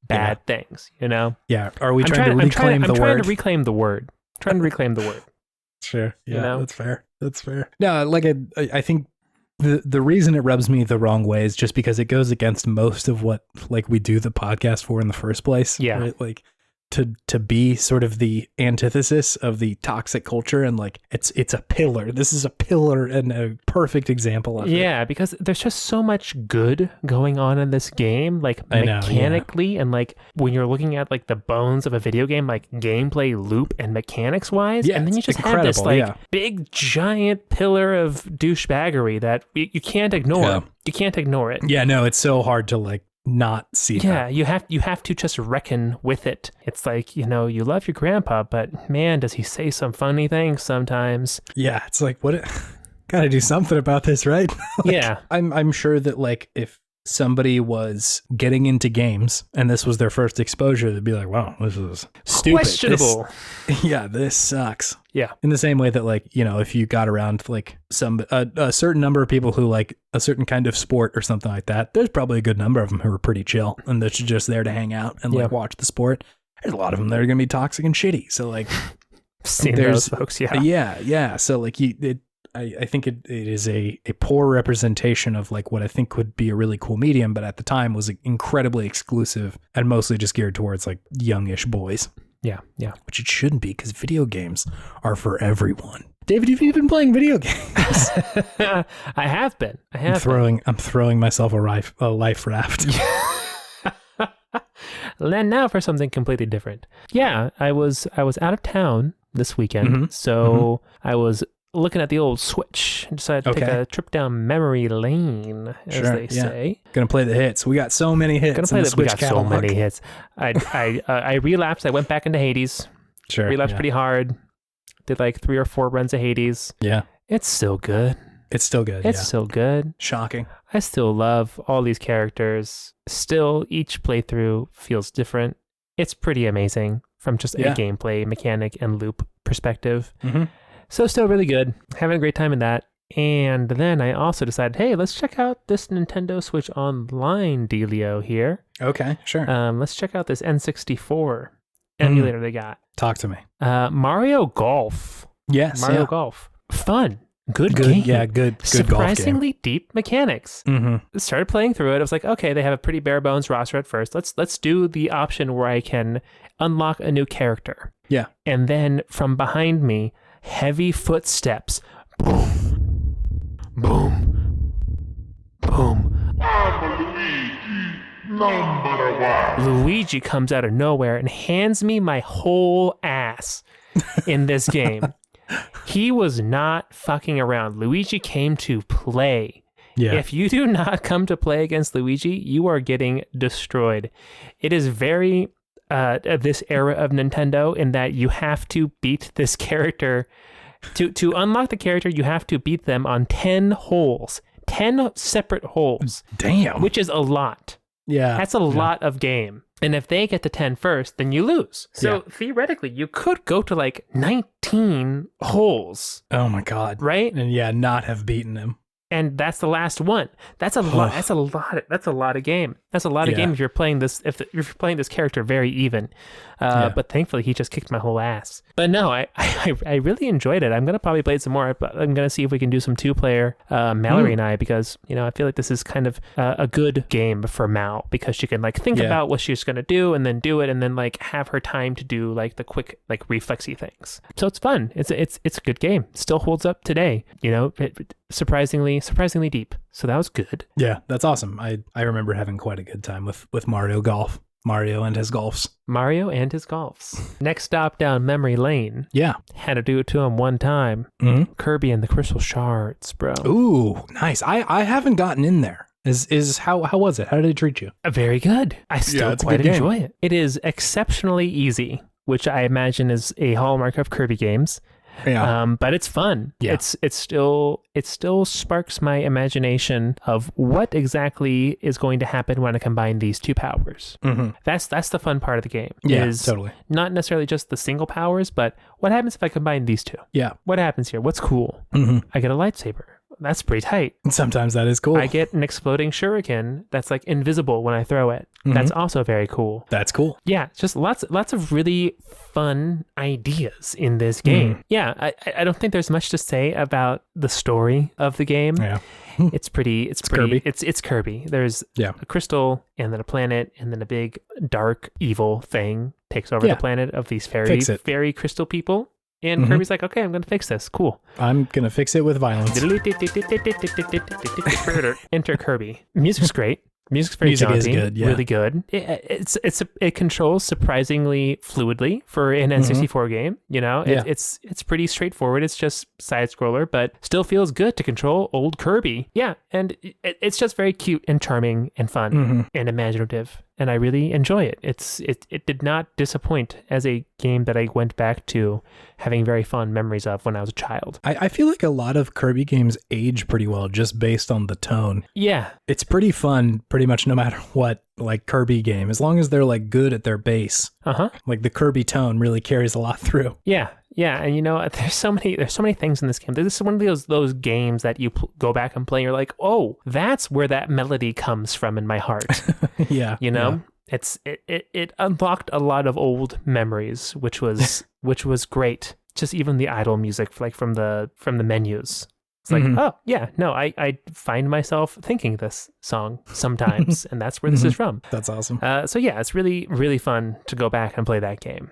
bad things. You know? Yeah. Are we trying to reclaim the word? I'm trying to reclaim the word. Sure. Yeah, you know? That's fair. No, like I think the reason it rubs me the wrong way is just because it goes against most of what like we do the podcast for in the first place. Yeah. Right? Like to be sort of the antithesis of the toxic culture, and like it's a pillar. This is a pillar and a perfect example of it. Yeah, because there's just so much good going on in this game, like mechanically, and like when you're looking at like the bones of a video game, like gameplay loop and mechanics wise, and then you just have this like big giant pillar of douchebaggery that you can't ignore. Yeah. You can't ignore it. Yeah, no, it's so hard to like not see that. You have to just reckon with it. It's like, you know, you love your grandpa, but man, does he say some funny things sometimes. Yeah, it's like, gotta do something about this, right? Like, yeah. I'm sure that like if somebody was getting into games and this was their first exposure, they'd be like, wow, this is stupid. Questionable. This sucks. Yeah. In the same way that like, you know, if you got around like a certain number of people who like a certain kind of sport or something like that, there's probably a good number of them who are pretty chill and they're just there to hang out and like watch the sport. There's a lot of them that are going to be toxic and shitty. So like, seen those folks. Yeah. Yeah. So like I think it is a poor representation of like what I think would be a really cool medium, but at the time was incredibly exclusive and mostly just geared towards like youngish boys. Yeah. Which it shouldn't be, because video games are for everyone. David, have you been playing video games? I have been. I'm throwing myself a life raft. And now for something completely different. Yeah, I was out of town this weekend, so I was looking at the old Switch and decided to take a trip down memory lane, as they say. Gonna play the hits. We got so many hits. We got so many hits. I relapsed. I went back into Hades. Sure. Relapsed pretty hard. Did like 3 or 4 runs of Hades. Yeah. It's still good. It's still good. It's still good. Shocking. I still love all these characters. Still, each playthrough feels different. It's pretty amazing from just a gameplay, mechanic, and loop perspective. So still really good. Having a great time in that. And then I also decided, hey, let's check out this Nintendo Switch Online dealio here. Okay, sure. Let's check out this N64 emulator they got. Talk to me. Mario Golf. Yes. Mario Golf. Fun. Good game. Yeah, good Surprisingly golf game. Deep mechanics. Started playing through it. I was like, okay, they have a pretty bare bones roster at first. Let's do the option where I can unlock a new character. Yeah. And then from behind me, heavy footsteps. Boom. Boom. Boom. Luigi comes out of nowhere and hands me my whole ass in this game. He was not fucking around. Luigi came to play. Yeah. If you do not come to play against Luigi, you are getting destroyed. It is very this era of Nintendo in that you have to beat this character. To unlock the character, you have to beat them on 10 holes. 10 separate holes. Damn. Which is a lot. Yeah. That's a lot of game. And if they get to 10 first, then you lose. So theoretically, you could go to like 19 holes. Oh my God. Right? And not have beaten him. And that's the last one. That's a lot. That's a lot of game. That's a lot of game if you're playing this. If you're playing this character very even. But thankfully, he just kicked my whole ass. But no, I really enjoyed it. I'm gonna probably play it some more. But I'm gonna see if we can do some 2-player Mallory and I, because I feel like this is kind of a good game for Mal, because she can like think about what she's gonna do and then do it, and then like have her time to do like the quick like reflexy things. So it's fun. It's a good game. Still holds up today. Surprisingly deep. So that was good. Yeah, that's awesome. I remember having quite a good time with Mario Golf. Mario and his golfs. Next stop down memory lane. Yeah. Had to do it to him one time. Kirby and the Crystal Shards, bro. Ooh, nice. I haven't gotten in there. How was it? How did it treat you? Very good. I still quite enjoy it. It is exceptionally easy, which I imagine is a hallmark of Kirby games. Yeah. But it's fun. Yeah. It still sparks my imagination of what exactly is going to happen when I combine these two powers. That's the fun part of the game. Yeah, totally. Not necessarily just the single powers, but what happens if I combine these two? Yeah. What happens here? What's cool? I get a lightsaber. that's pretty tight. Sometimes that is cool. I get an exploding shuriken that's like invisible when I throw it. That's also very cool. That's cool. Yeah, just lots of really fun ideas in this game. Yeah, I don't think there's much to say about the story of the game. Yeah. It's pretty Kirby. It's Kirby. There's a crystal and then a planet and then a big dark evil thing takes over the planet of these fairy crystal people. And Kirby's like, okay, I'm going to fix this. Cool. I'm going to fix it with violence. Enter Kirby. Music's great. Music's very jaunty, is good, really good. It controls surprisingly fluidly for an N64 game. You know, it's pretty straightforward. It's just side scroller, but still feels good to control old Kirby. Yeah, and it's just very cute and charming and fun and imaginative. And I really enjoy it. It did not disappoint as a game that I went back to having very fond memories of when I was a child. I feel like a lot of Kirby games age pretty well just based on the tone. Yeah. It's pretty fun pretty much no matter what like Kirby game, as long as they're like good at their base. Like the Kirby tone really carries a lot through. Yeah. Yeah, and you know, there's so many things in this game. This is one of those games that you go back and play and you're like, "Oh, that's where that melody comes from in my heart." Yeah. You know? Yeah. It unlocked a lot of old memories, which was great. Just even the idle music like from the menus. It's like, oh, yeah, no, I find myself thinking this song sometimes, and that's where this is from. That's awesome. So yeah, it's really, really fun to go back and play that game.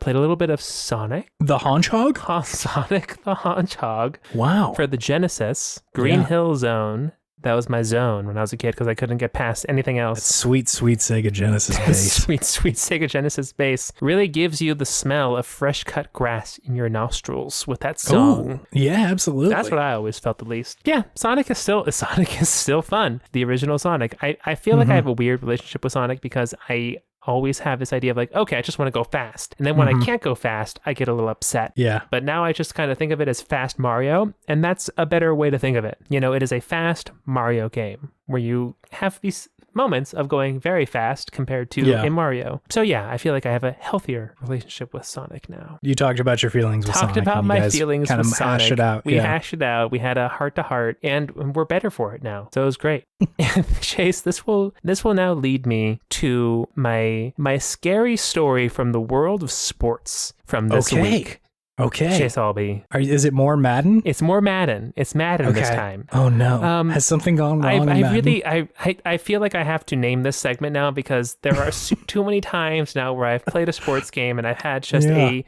Played a little bit of Sonic. The Hedgehog? Sonic the Hedgehog. Wow. For the Genesis. Green Hill Zone. That was my zone when I was a kid because I couldn't get past anything else. That sweet, sweet Sega Genesis bass. Sweet, sweet Sega Genesis bass really gives you the smell of fresh cut grass in your nostrils with that song. Oh, yeah, absolutely. That's what I always felt, at least. Yeah, Sonic is still fun. The original Sonic. I feel like I have a weird relationship with Sonic because I always have this idea of like, okay, I just want to go fast. And then when I can't go fast, I get a little upset. Yeah. But now I just kind of think of it as fast Mario, and that's a better way to think of it. You know, it is a fast Mario game where you have these moments of going very fast compared to in Mario. So yeah, I feel like I have a healthier relationship with Sonic now. You talked about your feelings with Sonic. Talked about my feelings with Sonic. Hash it out. We hashed it out. We had a heart-to-heart, and we're better for it now. So it was great. And Chase, this will now lead me to my scary story from the world of sports from this week. Okay. Chase Albee. Is it more Madden? It's more Madden. It's Madden this time. Oh no. Has something gone wrong in Madden? I feel like I have to name this segment now because there are too many times now where I've played a sports game and I've had just a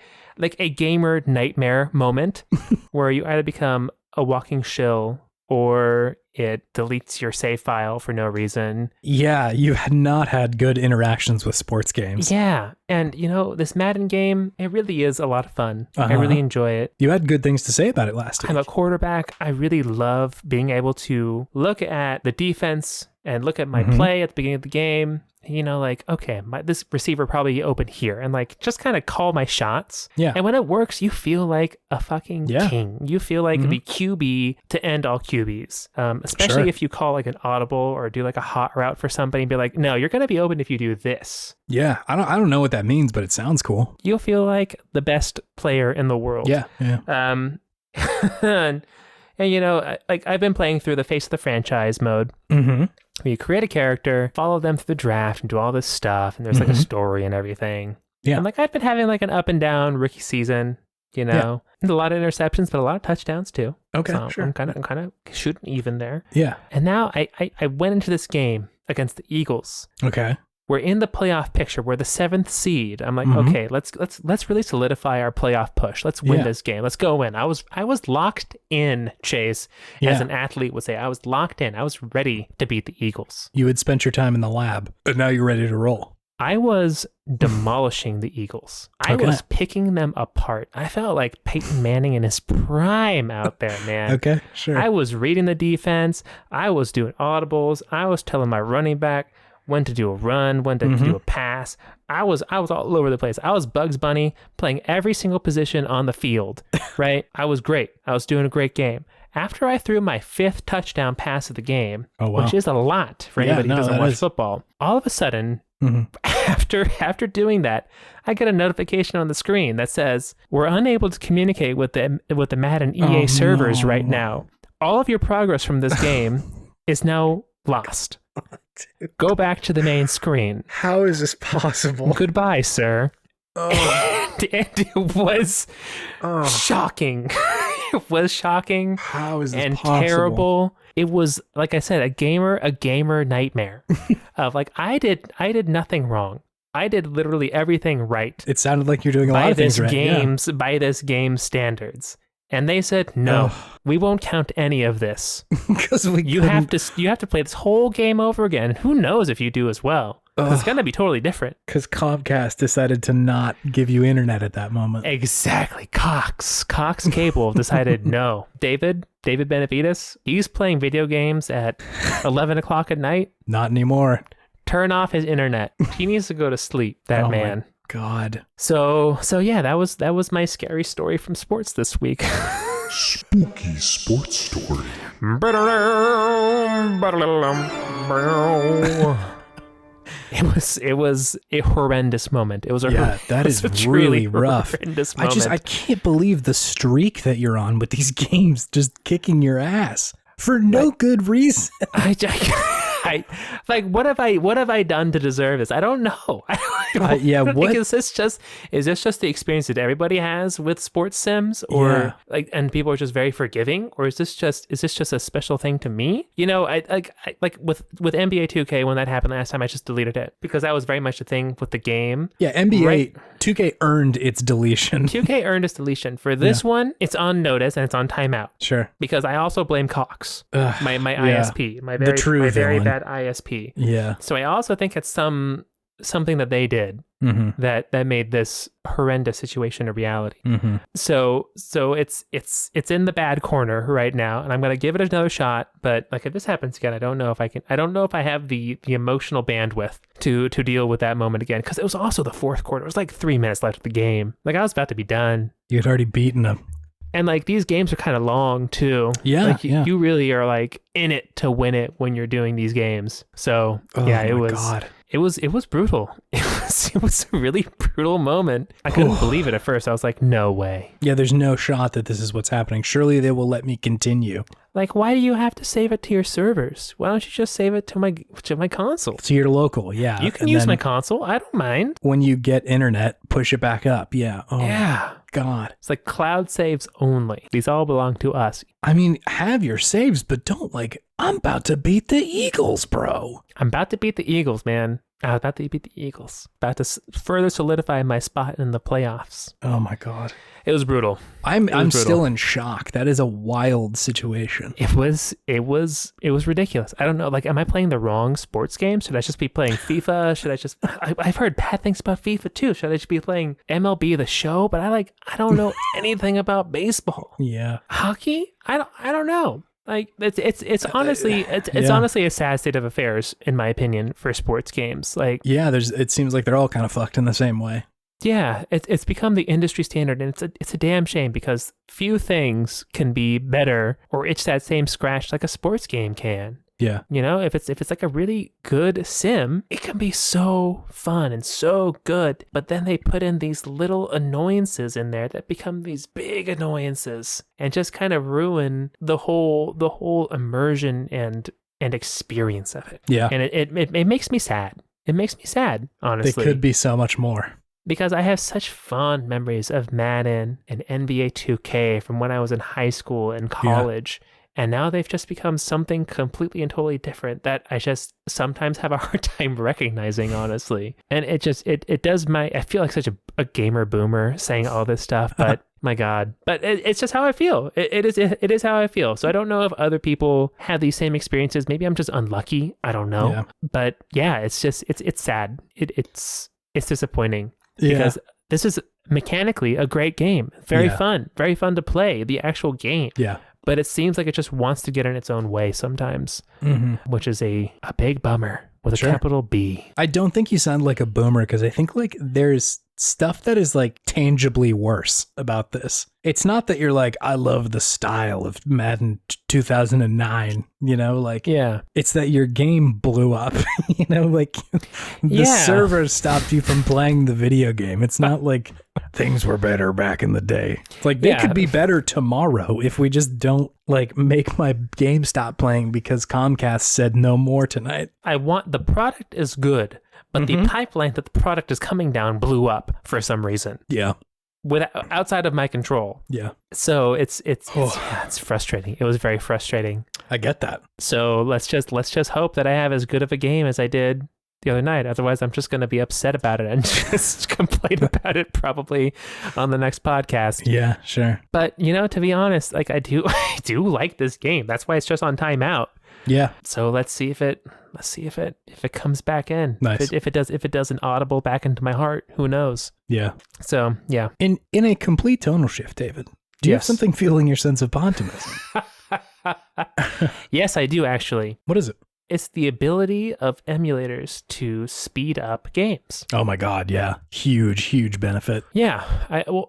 gamer nightmare moment where you either become a walking shill or it deletes your save file for no reason. Yeah, you had not had good interactions with sports games. Yeah, and you know, this Madden game, it really is a lot of fun. I really enjoy it. You had good things to say about it last week. I'm a quarterback. I really love being able to look at the defense and look at my play at the beginning of the game. You know, like, okay, this receiver probably open here, and like just kind of call my shots. Yeah. And when it works, you feel like a fucking king. You feel like the QB to end all QBs. Especially if you call like an audible or do like a hot route for somebody and be like, no, you're going to be open if you do this. Yeah. I don't know what that means, but it sounds cool. You'll feel like the best player in the world. Yeah. And you know, like I've been playing through the Face of the Franchise mode. Where you create a character, follow them through the draft, and do all this stuff, and there's like a story and everything. Yeah. And like I've been having like an up and down rookie season, you know. And a lot of interceptions, but a lot of touchdowns too. Okay, so sure. I'm kind of shooting even there. Yeah. And now I went into this game against the Eagles. Okay. We're in the playoff picture. We're the 7th seed. I'm like, okay, let's really solidify our playoff push. Let's win this game. Let's go in. I was locked in, Chase, as an athlete would say. I was locked in. I was ready to beat the Eagles. You had spent your time in the lab, but now you're ready to roll. I was demolishing the Eagles. I was picking them apart. I felt like Peyton Manning in his prime out there, man. Okay, sure. I was reading the defense. I was doing audibles. I was telling my running back when to do a run, when to do a pass. I was all over the place. I was Bugs Bunny playing every single position on the field, right? I was great. I was doing a great game. After I threw my 5th touchdown pass of the game, which is a lot for anybody who doesn't watch football, all of a sudden, after doing that, I get a notification on the screen that says, we're unable to communicate with the Madden EA servers right now. all of your progress from this game is now lost. Go back to the main screen. How is this possible? Goodbye, sir. Oh. And it was shocking. It was shocking. How is this and possible? terrible. It was, like I said, a gamer nightmare of like, I did nothing wrong. I did literally everything right. It sounded like you're doing a lot of things right. By this game's standards. And they said, no, we won't count any of this. Because you have to play this whole game over again. Who knows if you do as well? It's going to be totally different. Because Comcast decided to not give you internet at that moment. Exactly. Cox Cable decided no. David Benavides, he's playing video games at 11 o'clock at night. Not anymore. Turn off his internet. He needs to go to sleep, that man. My God. So yeah, that was my scary story from sports this week. Spooky sports story. It was a horrendous moment. It was that is really rough. Horrendous moment. I can't believe the streak that you're on with these games just kicking your ass for no good reason. What have I done to deserve this? I don't know. What is this just the experience that everybody has with sports sims, or and people are just very forgiving, or is this just a special thing to me? You know, I with NBA 2K, when that happened last time, I just deleted it because that was very much a thing with the game. Yeah, NBA 2K earned its deletion. 2K earned its deletion. For this one, it's on notice and it's on timeout. Sure. Because I also blame Cox, my ISP, my very bad ISP. Yeah. So I also think it's something that they did that made this horrendous situation a reality. Mm-hmm. So it's in the bad corner right now, and I'm gonna give it another shot. But like, if this happens again, I don't know if I have the emotional bandwidth to deal with that moment again, because it was also the fourth quarter. It was like 3 minutes left of the game. Like, I was about to be done. You had already beaten them. And like, these games are kind of long too. Yeah, like you really are like in it to win it when you're doing these games. So it was brutal. It was a really brutal moment. I couldn't believe it at first. I was like, no way. Yeah, there's no shot that this is what's happening. Surely they will let me continue. Like, why do you have to save it to your servers? Why don't you just save it to my console? To your local, yeah. You can use my console. I don't mind. When you get internet, push it back up. Yeah. Oh, yeah. God. It's like cloud saves only. These all belong to us. I mean, have your saves, but don't I'm about to beat the Eagles, bro. I'm about to beat the Eagles, man. I was about to beat the Eagles. About to further solidify my spot in the playoffs. Oh my God. It was brutal. I'm still in shock. That is a wild situation. It was ridiculous. I don't know. Like, am I playing the wrong sports game? Should I just be playing FIFA? I've heard bad things about FIFA too. Should I just be playing MLB The Show? But I don't know anything about baseball. Yeah. Hockey? I don't know. Like, it's honestly a sad state of affairs, in my opinion, for sports games. Like, yeah, it seems like they're all kind of fucked in the same way. Yeah, it's become the industry standard, and it's a damn shame, because few things can be better or itch that same scratch like a sports game can. Yeah. You know, if it's like a really good sim, it can be so fun and so good, but then they put in these little annoyances in there that become these big annoyances and just kind of ruin the whole immersion and experience of it. Yeah. And it makes me sad. It makes me sad, honestly. They could be so much more. Because I have such fond memories of Madden and NBA 2K from when I was in high school and college. Yeah. And now they've just become something completely and totally different that I just sometimes have a hard time recognizing, honestly. And it does I feel like such a gamer boomer saying all this stuff, but my God. But it's just how I feel. It is how I feel. So I don't know if other people have these same experiences. Maybe I'm just unlucky. I don't know. Yeah. But yeah, it's just, it's sad. It's disappointing. Because this is mechanically a great game. Very fun to play, the actual game. Yeah. But it seems like it just wants to get in its own way sometimes, which is a big bummer with a capital B. I don't think you sound like a boomer, because I think like there's stuff that is like tangibly worse about this. It's not that you're like, I love the style of Madden 2009, you know, like, yeah, it's that your game blew up, you know, like the server stopped you from playing the video game. It's not like things were better back in the day. It's like they could be better tomorrow if we just don't like make my game stop playing because Comcast said no more tonight. The product is good, but the pipeline that the product is coming down blew up for some reason. Yeah. Outside of my control. Yeah. So it's frustrating. It was very frustrating. I get that. So let's just hope that I have as good of a game as I did the other night. Otherwise, I'm just going to be upset about it and just complain about it probably on the next podcast. Yeah, sure. But to be honest, like I do like this game. That's why it's just on timeout. Yeah. So let's see if it comes back in. Nice. If it does an audible back into my heart, who knows? Yeah. So yeah. In a complete tonal shift, David, do you have something fueling your sense of Podtimism? Yes, I do actually. What is it? It's the ability of emulators to speed up games. Oh my God, yeah. Huge benefit. Yeah.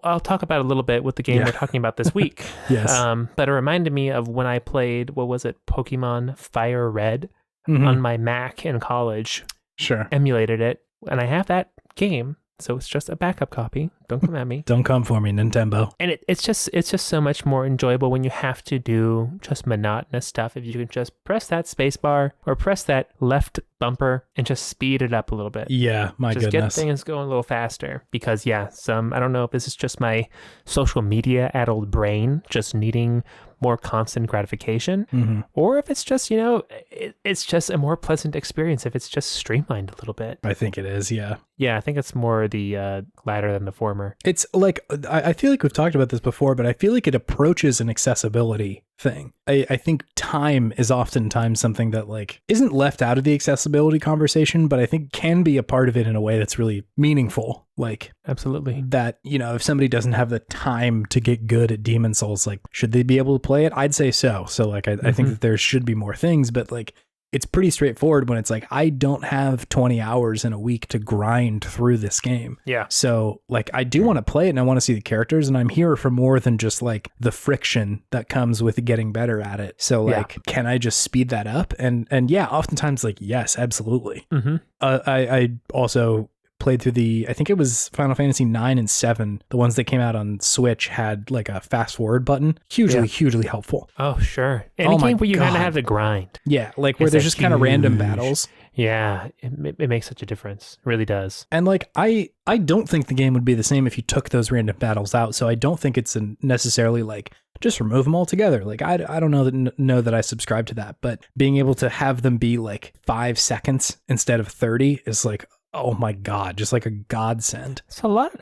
I'll talk about it a little bit with the game we're talking about this week. Yes. But it reminded me of when I played, what was it, Pokemon Fire Red on my Mac in college. Sure. Emulated it. And I have that game. So it's just a backup copy. Don't come at me. Don't come for me, Nintendo. And it's just so much more enjoyable when you have to do just monotonous stuff. If you can just press that space bar or press that left bumper and just speed it up a little bit. Yeah, my just goodness. Get things going a little faster. Because I don't know if this is just my social media addled brain just needing more constant gratification, or if it's just, it's just a more pleasant experience if it's just streamlined a little bit. I think it is, yeah. Yeah, I think it's more the latter than the former. It's like, I feel like we've talked about this before, but I feel like it approaches an accessibility thing. I think time is oftentimes something that like isn't left out of the accessibility conversation, but I think can be a part of it in a way that's really meaningful. Like, absolutely, that, if somebody doesn't have the time to get good at Demon Souls, like, should they be able to play it? I'd say so. So like, I think that there should be more things, but like, it's pretty straightforward when it's like, I don't have 20 hours in a week to grind through this game. Yeah. So like, I do want to play it and I want to see the characters, and I'm here for more than just like the friction that comes with getting better at it. So like, can I just speed that up? And yeah, oftentimes like, yes, absolutely. I also played through I think it was Final Fantasy 9 and 7. The ones that came out on Switch had like a fast forward button. Hugely helpful. Oh, sure. Any game where you kind of have to grind. Yeah, like where there's just kind of random battles. Yeah, it makes such a difference. It really does. And like, I don't think the game would be the same if you took those random battles out. So I don't think it's necessarily like, just remove them all together. Like, I don't know that I subscribe to that, but being able to have them be like 5 seconds instead of 30 is like, oh my God, just like a godsend. It's a lot.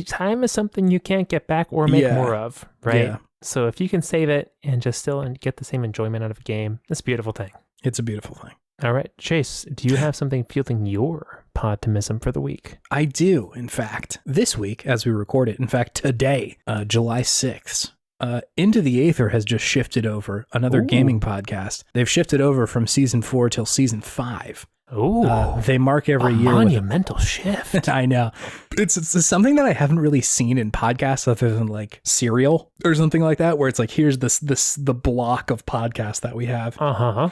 Time is something you can't get back or make more of, right? Yeah. So if you can save it and just still get the same enjoyment out of a game, it's a beautiful thing. It's a beautiful thing. All right, Chase, do you have something fueling your Podtimism for the week? I do, in fact. This week, as we record it, in fact, today, July 6th, Into the Aether has just shifted over, another gaming podcast. They've shifted over from season 4 till season 5. Oh, they mark every year. Monumental shift. I know. It's something that I haven't really seen in podcasts other than like Serial or something like that, where it's like, here's the block of podcasts that we have.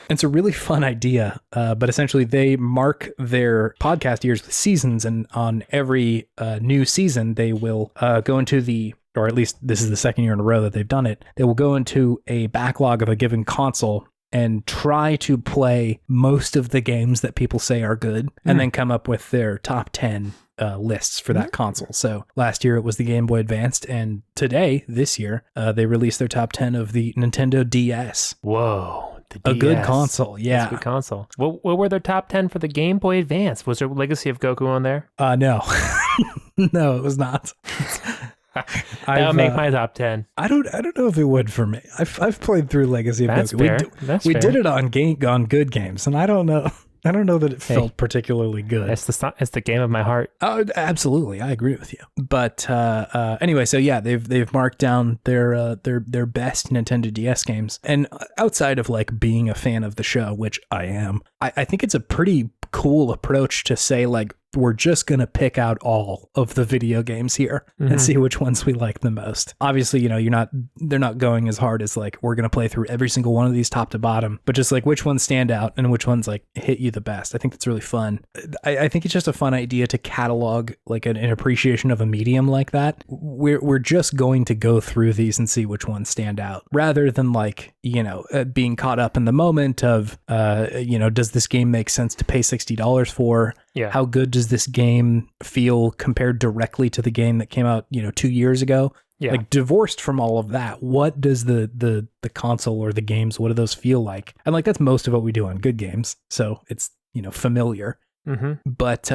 It's a really fun idea. But essentially they mark their podcast years with seasons, and on every new season, they will go into or at least this is the second year in a row that they've done it. They will go into a backlog of a given console and try to play most of the games that people say are good, and then come up with their top 10 lists for that console. So last year it was the Game Boy Advanced, and this year, they released their top 10 of the Nintendo DS. Whoa. A good console, yeah. That's a good console. What were their top 10 for the Game Boy Advance? Was there Legacy of Goku on there? No. No, it was not. That would make my top 10. I don't know if it would for me. I've played through Legacy of Goku. We did it on Good Games, and I don't know that it felt particularly good. It's the game of my heart. Oh, absolutely, I agree with you. But anyway, so yeah, they've marked down their best Nintendo DS games, and outside of like being a fan of the show, which I am, I think it's a pretty cool approach to say like, we're just going to pick out all of the video games here and see which ones we like the most. Obviously, you know, they're not going as hard as like, we're going to play through every single one of these top to bottom, but just like which ones stand out and which ones like hit you the best. I think that's really fun. I think it's just a fun idea to catalog like an appreciation of a medium like that. We're just going to go through these and see which ones stand out rather than like, you know, being caught up in the moment of, you know, does this game make sense to pay $60 for? Yeah. How good does this game feel compared directly to the game that came out, you know, 2 years ago? Yeah. Like divorced from all of that, what does the console or the games, what do those feel like? And like that's most of what we do on Good Games. So it's, you know, familiar. But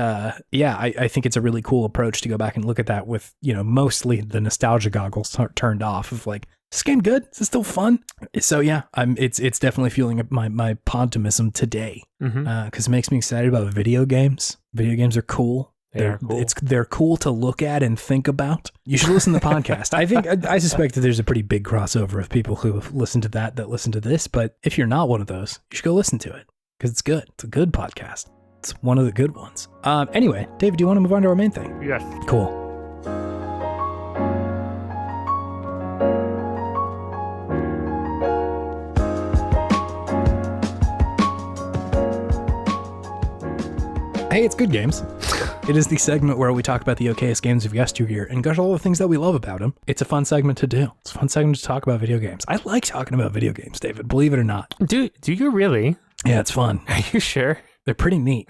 yeah, I think it's a really cool approach to go back and look at that with, you know, mostly the nostalgia goggles turned off of like, is this game good? Is this still fun? So yeah, it's definitely fueling my Podtimism today because it makes me excited about video games. Video games are cool. They're cool to look at and think about. You should listen to the podcast. I suspect that there's a pretty big crossover of people who have listened to that listen to this. But if you're not one of those, you should go listen to it because it's good. It's a good podcast. It's one of the good ones. Anyway, David, do you want to move on to our main thing? Yes. Cool. Hey, it's Good Games. It is the segment where we talk about the okayest games of yesteryear and gush all the things that we love about them. It's a fun segment to do. It's a fun segment to talk about video games. I like talking about video games, David, believe it or not. Do you really? Yeah, it's fun. Are you sure? They're pretty neat.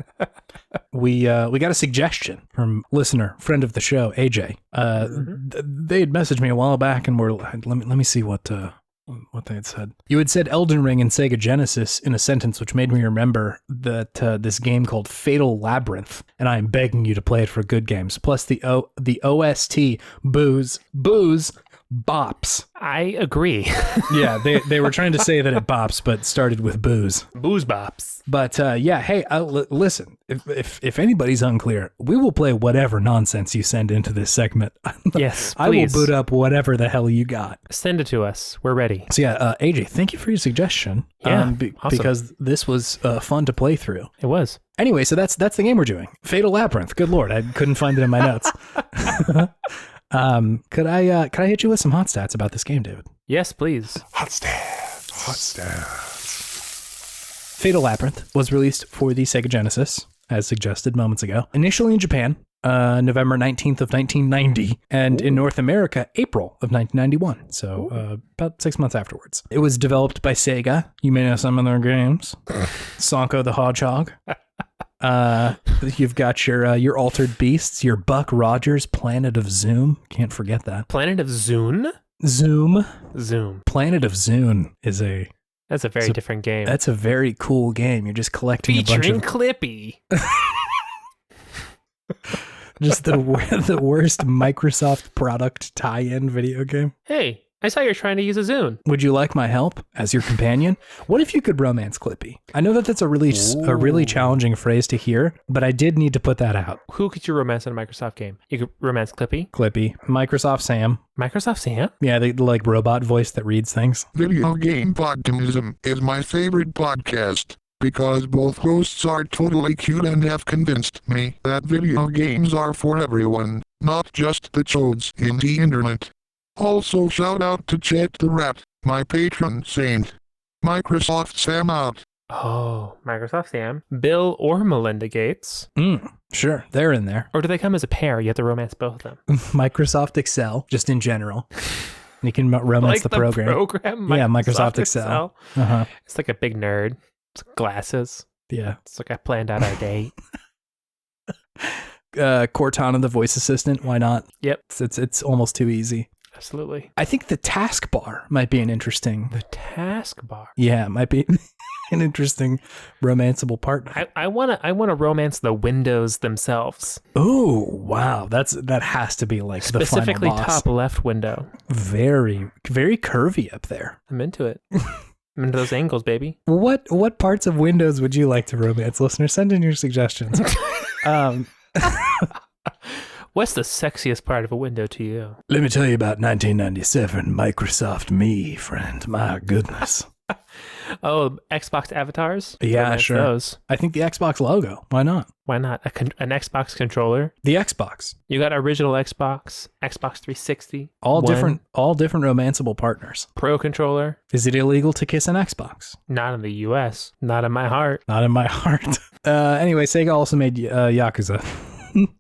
We got a suggestion from listener, friend of the show, AJ. They had messaged me a while back and were let me see what they had said. You had said Elden Ring and Sega Genesis in a sentence, which made me remember that this game called Fatal Labyrinth, and I am begging you to play it for Good Games. Plus the OST, booze, bops. I agree. Yeah, they were trying to say that it bops, but started with booze. Booze bops. But yeah, hey, listen, if anybody's unclear, we will play whatever nonsense you send into this segment. Yes, please. I will boot up whatever the hell you got. Send it to us. We're ready. So yeah, AJ, thank you for your suggestion. Yeah, awesome. Because this was fun to play through. It was. Anyway, so that's the game we're doing. Fatal Labyrinth. Good Lord, I couldn't find it in my notes. Could I hit you with some hot stats about this game, David? Yes, please. Hot stats. Fatal Labyrinth was released for the Sega Genesis, as suggested moments ago. Initially in Japan, November 19th of 1990, and in North America, April of 1991. So about 6 months afterwards. It was developed by Sega. You may know some of their games. Sonko the Hedgehog. You've got your Altered Beasts, your Buck Rogers, Planet of Zoom. Can't forget that. Planet of Zoom? Zoom. Planet of Zoom is That's a very different game. That's a very cool game. You're just collecting Featuring a bunch of Clippy. just the worst Microsoft product tie-in video game. Hey, I saw you're trying to use a Zune. Would you like my help as your companion? What if you could romance Clippy? I know that that's a really challenging phrase to hear, but I did need to put that out. Who could you romance in a Microsoft game? You could romance Clippy. Microsoft Sam. Microsoft Sam? Yeah, the like robot voice that reads things. Video Game Podtimism is my favorite podcast because both hosts are totally cute and have convinced me that video games are for everyone, not just the chodes in the internet. Also shout out to Chet the Rat, my patron saint. Microsoft Sam out. Oh, Microsoft Sam. Bill or Melinda Gates. Sure, they're in there. Or do they come as a pair? You have to romance both of them. Microsoft Excel, just in general. You can romance like the program. Yeah, Microsoft Excel. Uh-huh. It's like a big nerd. It's glasses. Yeah. It's like I planned out our date. Cortana, the voice assistant. Why not? Yep. It's almost too easy. Absolutely. I think the taskbar might be an interesting... The taskbar? Yeah, it might be an interesting romanceable partner. I want to romance the windows themselves. Oh, wow. That has to be like the final boss. Specifically top left window. Very, very curvy up there. I'm into it. I'm into those angles, baby. What parts of Windows would you like to romance, listeners? Send in your suggestions. What's the sexiest part of a window to you? Let me tell you about 1997 Microsoft Me, friend. My goodness. Oh, Xbox avatars? Yeah, Nice sure. Those. I think the Xbox logo. Why not? Why not? An Xbox controller. The Xbox. You got original Xbox, Xbox 360. All One. different romanceable partners. Pro controller. Is it illegal to kiss an Xbox? Not in the US. Not in my heart. Not in my heart. Anyway, Sega also made Yakuza.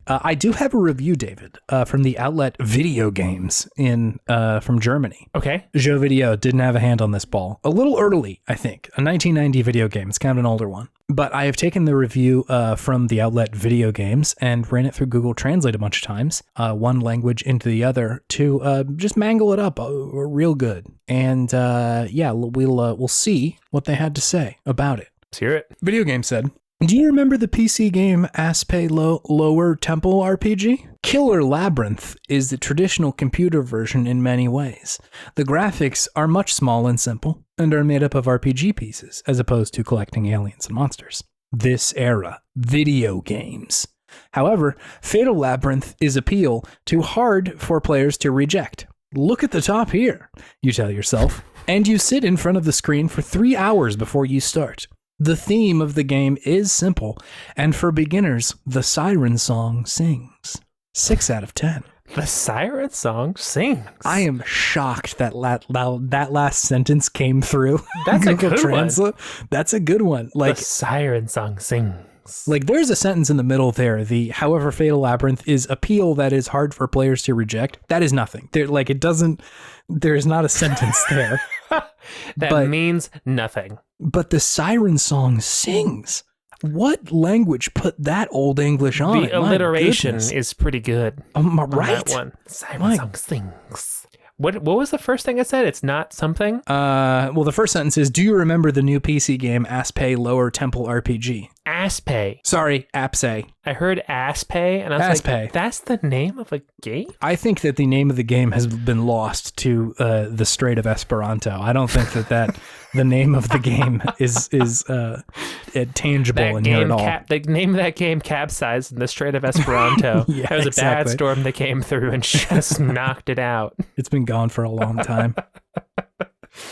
I do have a review, David, from the outlet Video Games from Germany. Okay. Joe Video didn't have a hand on this ball. A little early, I think. A 1990 video game. It's kind of an older one. But I have taken the review from the outlet Video Games and ran it through Google Translate a bunch of times, one language into the other, to just mangle it up real good. And we'll see what they had to say about it. Let's hear it. Video Game said, do you remember the PC game Aspe Lower Temple RPG? Killer Labyrinth is the traditional computer version in many ways. The graphics are much small and simple, and are made up of RPG pieces, as opposed to collecting aliens and monsters. This era, video games. However, Fatal Labyrinth is appeal too hard for players to reject. Look at the top here, you tell yourself, and you sit in front of the screen for 3 hours before you start. The theme of the game is simple, and for beginners, the siren song sings. 6 out of 10. The siren song sings. I am shocked that that last sentence came through. That's a good one. That's a good one. The siren song sings. Like, there's a sentence in the middle there. However, Fatal Labyrinth is appeal that is hard for players to reject. That is nothing. There's not a sentence there. That means nothing. But the siren song sings. What language put that old English on? The alliteration is pretty good. Right? That one. Siren song sings. What was the first thing I said? It's not something? Well, the first sentence is, do you remember the new PC game Aspe Lower Temple RPG? Aspe. Sorry, Apse. I heard Aspe, and I was like, that's the name of a game? I think that the name of the game has been lost to the Strait of Esperanto. I don't think that the name of the game is tangible in here at all. The name of that game capsized in the Strait of Esperanto. Yeah, it was a bad storm that came through and just knocked it out. It's been gone for a long time.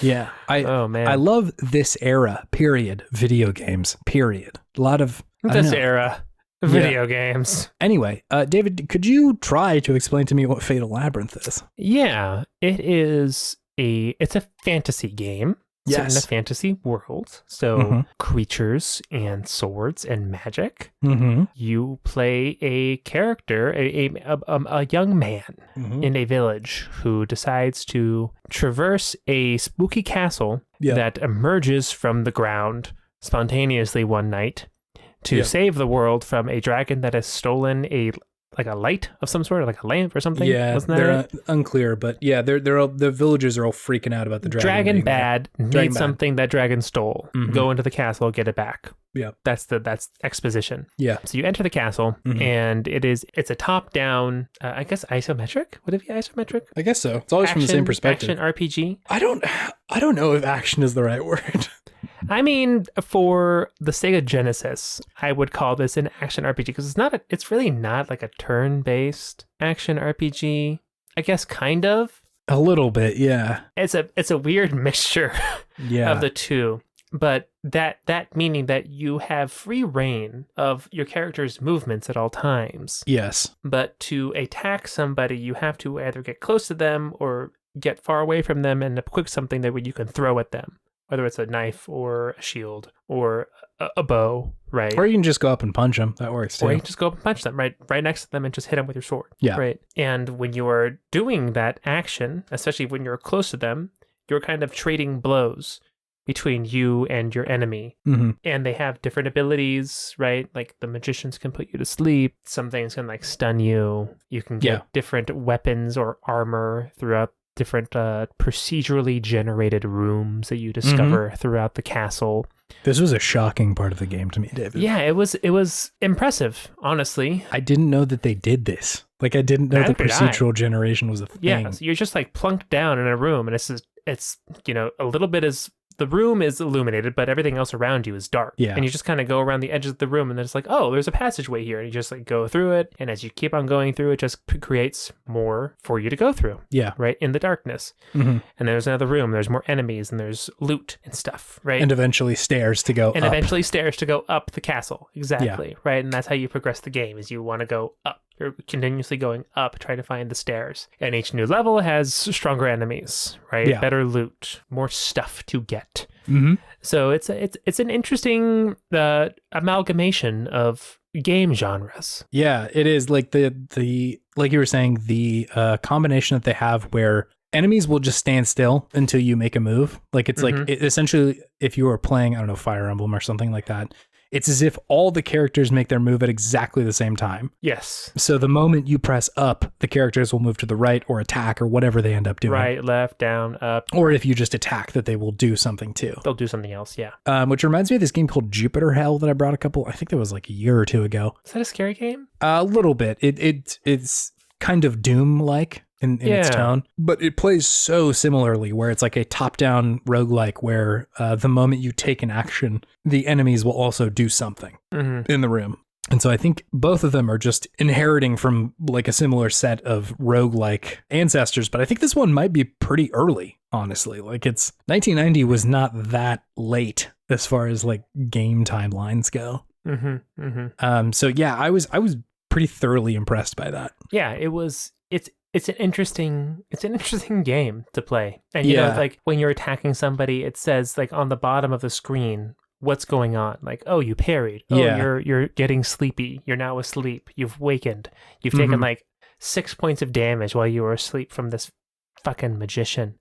Yeah. Man. I love this era, period. Video games, period. A lot of... This era. Video games. Anyway, David, could you try to explain to me what Fatal Labyrinth is? Yeah, it's a fantasy game. Yes. Set in a fantasy world. So creatures and swords and magic. Mm-hmm. You play a character, a young man in a village who decides to traverse a spooky castle that emerges from the ground spontaneously one night to save the world from a dragon that has stolen a light of some sort, like a lamp or something. Yeah, wasn't that they're unclear, but yeah, the villagers are all freaking out about the dragon. Dragon bad, need something that dragon stole. Go into the castle, get it back. Yeah, that's exposition. Yeah, so you enter the castle, and it's a top-down. I guess isometric. Would it be isometric? I guess so. It's always from the same perspective. Action RPG. I don't know if action is the right word. I mean, for the Sega Genesis, I would call this an action RPG because it's really not like a turn-based action RPG. I guess kind of. A little bit, yeah. It's a weird mixture of the two. But that meaning that you have free reign of your character's movements at all times. Yes. But to attack somebody, you have to either get close to them or get far away from them and equip something that you can throw at them. Whether it's a knife or a shield or a bow, right? Or you can just go up and punch them. That works too. Or you can just go up and punch them right next to them and just hit them with your sword. Yeah. Right. And when you are doing that action, especially when you're close to them, you're kind of trading blows between you and your enemy. Mm-hmm. And they have different abilities, right? Like the magicians can put you to sleep. Some things can like stun you. You can get different weapons or armor throughout different procedurally generated rooms that you discover throughout the castle. This was a shocking part of the game to me, David. Yeah, it was impressive, honestly. I didn't know that they did this. Like, I didn't know the procedural generation was a thing. Yeah, so you're just like plunked down in a room, and it's a little bit as the room is illuminated, but everything else around you is dark. Yeah. And you just kind of go around the edges of the room, and then it's like, oh, there's a passageway here. And you just like go through it. And as you keep on going through, it just creates more for you to go through. Yeah. Right? In the darkness. Mm-hmm. And there's another room. There's more enemies, and there's loot and stuff. Right? And eventually stairs to go up. And eventually stairs to go up the castle. Exactly. Yeah. Right? And that's how you progress the game, is you want to go up. You're continuously going up, trying to find the stairs. And each new level has stronger enemies, right? Yeah. Better loot, more stuff to get. Mm-hmm. So it's an interesting amalgamation of game genres. Yeah, it is. Like the like you were saying, the combination that they have where enemies will just stand still until you make a move. Like it's like essentially if you were playing, I don't know, Fire Emblem or something like that. It's as if all the characters make their move at exactly the same time. Yes. So the moment you press up, the characters will move to the right or attack or whatever they end up doing. Right, left, down, up. Or if you just attack, that they will do something too. They'll do something else, yeah. Which reminds me of this game called Jupiter Hell that I brought I think it was like a year or two ago. Is that a scary game? A little bit. It's kind of Doom-like. In its tone, but it plays so similarly where it's like a top-down roguelike where the moment you take an action, the enemies will also do something in the room. And so I think both of them are just inheriting from like a similar set of roguelike ancestors, but I think this one might be pretty early, honestly. Like 1990 was not that late as far as like game timelines go. So yeah, I was pretty thoroughly impressed by that. Yeah, it's an interesting game to play. And you know, like when you're attacking somebody, it says like on the bottom of the screen what's going on. Like, oh, you parried. Oh, you're getting sleepy. You're now asleep. You've wakened. You've taken like 6 points of damage while you were asleep from this fucking magician.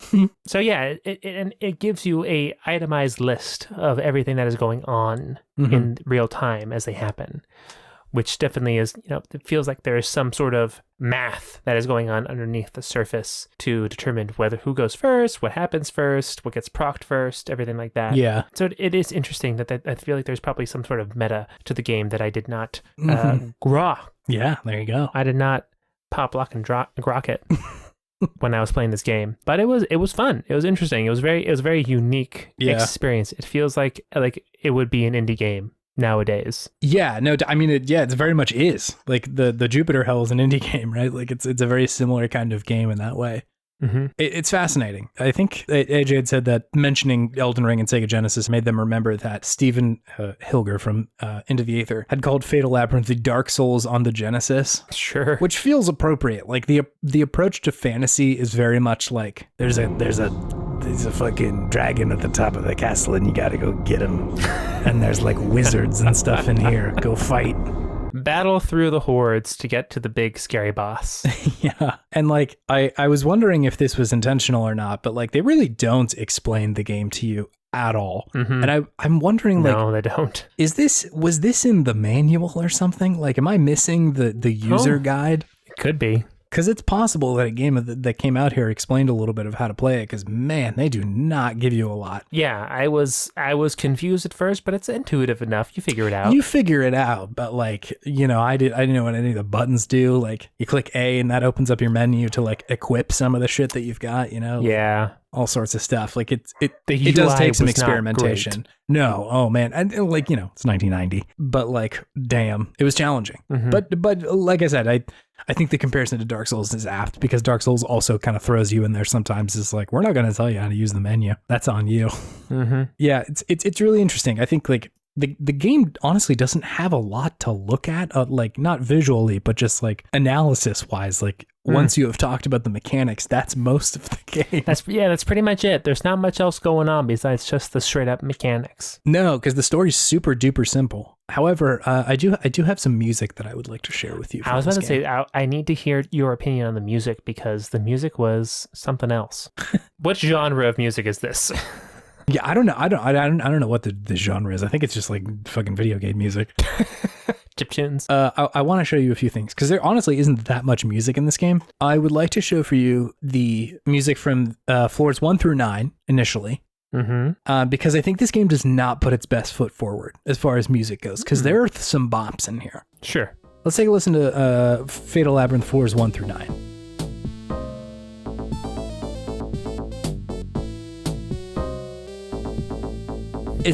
So yeah, it gives you a itemized list of everything that is going on in real time as they happen. Which definitely is, you know, it feels like there is some sort of math that is going on underneath the surface to determine who goes first, what happens first, what gets procced first, everything like that. Yeah. So it is interesting that I feel like there's probably some sort of meta to the game that I did not grok. Yeah, there you go. I did not pop, lock, and grok it when I was playing this game. But it was fun. It was interesting. It was a very unique experience. It feels like it would be an indie game nowadays. Yeah, no, I mean, it very much is. Like the Jupiter Hell is an indie game, right? Like it's a very similar kind of game in that way. It's fascinating. I think AJ had said that mentioning Elden Ring and Sega Genesis made them remember that Stephen Hilger from Into the Aether had called Fatal Labyrinth the Dark Souls on the Genesis. Sure. Which feels appropriate. Like the approach to fantasy is very much like there's a fucking dragon at the top of the castle and you gotta go get him. And there's like wizards and stuff in here. Go fight. Battle through the hordes to get to the big scary boss. Yeah. And like I was wondering if this was intentional or not, but like they really don't explain the game to you at all. And I'm wondering, like, no, they don't. Was this in the manual or something? Like, am I missing the user guide? It could be. Because it's possible that a game that came out here explained a little bit of how to play it, because, man, they do not give you a lot. Yeah, I was confused at first, but it's intuitive enough. You figure it out. You figure it out, but, like, you know, I didn't know what any of the buttons do. Like, you click A, and that opens up your menu to, like, equip some of the shit that you've got, you know? Yeah. All sorts of stuff. Like, it does take some experimentation. No, oh, man. And, like, you know, it's 1990. But, like, damn, it was challenging. But like I said, I think the comparison to Dark Souls is apt, because Dark Souls also kind of throws you in there sometimes. It's like, we're not going to tell you how to use the menu. That's on you. Yeah, it's really interesting. I think like the game honestly doesn't have a lot to look at, like not visually, but just like analysis wise. Like once you have talked about the mechanics, that's most of the game. That's pretty much it. There's not much else going on besides just the straight up mechanics. No, because the story's super duper simple. However, I do have some music that I would like to share with you. I was about to say, I need to hear your opinion on the music, because the music was something else. What genre of music is this? Yeah, I don't know. I don't know what the genre is. I think it's just like fucking video game music. Chiptunes. I want to show you a few things, because there honestly isn't that much music in this game. I would like to show for you the music from floors 1 through 9 initially. Because I think this game does not put its best foot forward as far as music goes, because there are some bops in here. Sure. Let's take a listen to Fatal Labyrinth floors 1 through 9.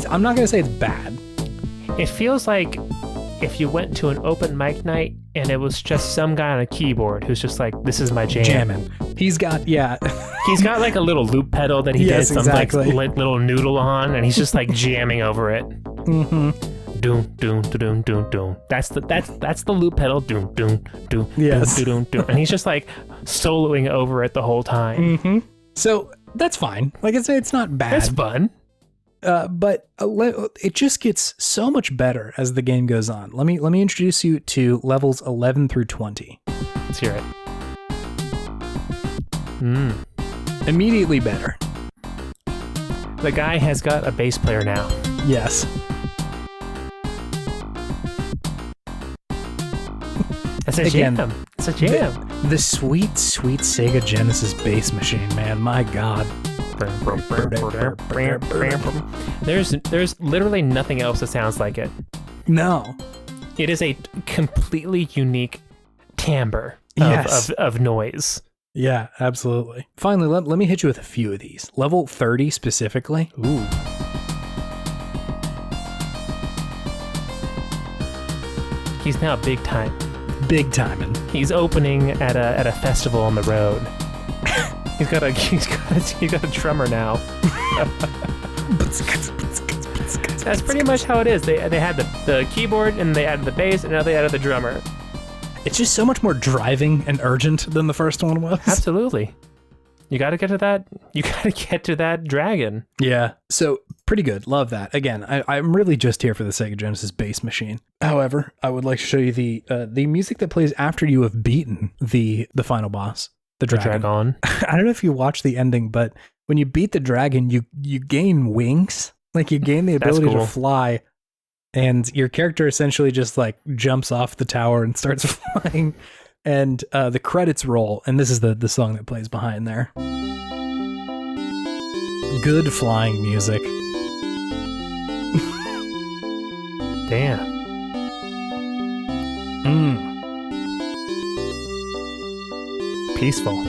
I'm not going to say it's bad. It feels like if you went to an open mic night and it was just some guy on a keyboard who's just like, this is my jam. Jamming. He's got like a little loop pedal that he does some like little noodle on, and he's just like jamming over it. Mm-hmm. Doom, doom, doom, doom, doom. That's the loop pedal. Doom, doom, doom, yes. doom, doom, doom. And he's just like soloing over it the whole time. Mm-hmm. So that's fine. Like it's not bad. It's fun. But it just gets so much better as the game goes on. Let me introduce you to levels 11 through 20. Let's hear it. Immediately better. The guy has got a bass player now. Yes. It's a jam. It's a jam. The sweet, sweet Sega Genesis bass machine, man. My God. There's literally nothing else that sounds like it. No. It is a completely unique timbre of noise. Yeah, absolutely. Finally, let me hit you with a few of these. Level 30 specifically. Ooh. He's now big time. Big timing. He's opening at a festival on the road. He's got a drummer now. That's pretty much how it is. They had the keyboard and they added the bass and now they added the drummer. It's just so much more driving and urgent than the first one was. Absolutely. You got to get to that. You got to get to that dragon. Yeah. So pretty good. Love that. Again, I'm really just here for the Sega Genesis bass machine. However, I would like to show you the music that plays after you have beaten the final boss, the dragon. I don't know if you watch the ending, but when you beat the dragon, you gain wings. Like you gain the ability to fly, and your character essentially just like jumps off the tower and starts flying. And the credits roll, and this is the song that plays behind there. Good flying music. Damn. Peaceful.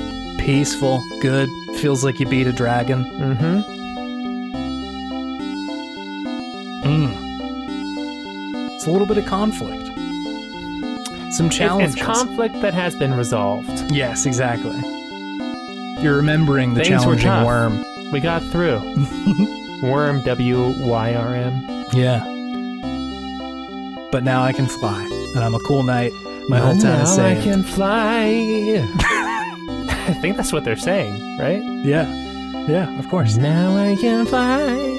Good. Feels like you beat a dragon. It's a little bit of conflict. Some challenges. It's conflict that has been resolved. Yes, exactly. You're remembering the Things challenging were tough. worm. We got through. Worm, WYRM. Yeah. But now I can fly, and I'm a cool knight. My whole town is saved. I can fly. I think that's what they're saying, right? Yeah, of course. Now I can fly.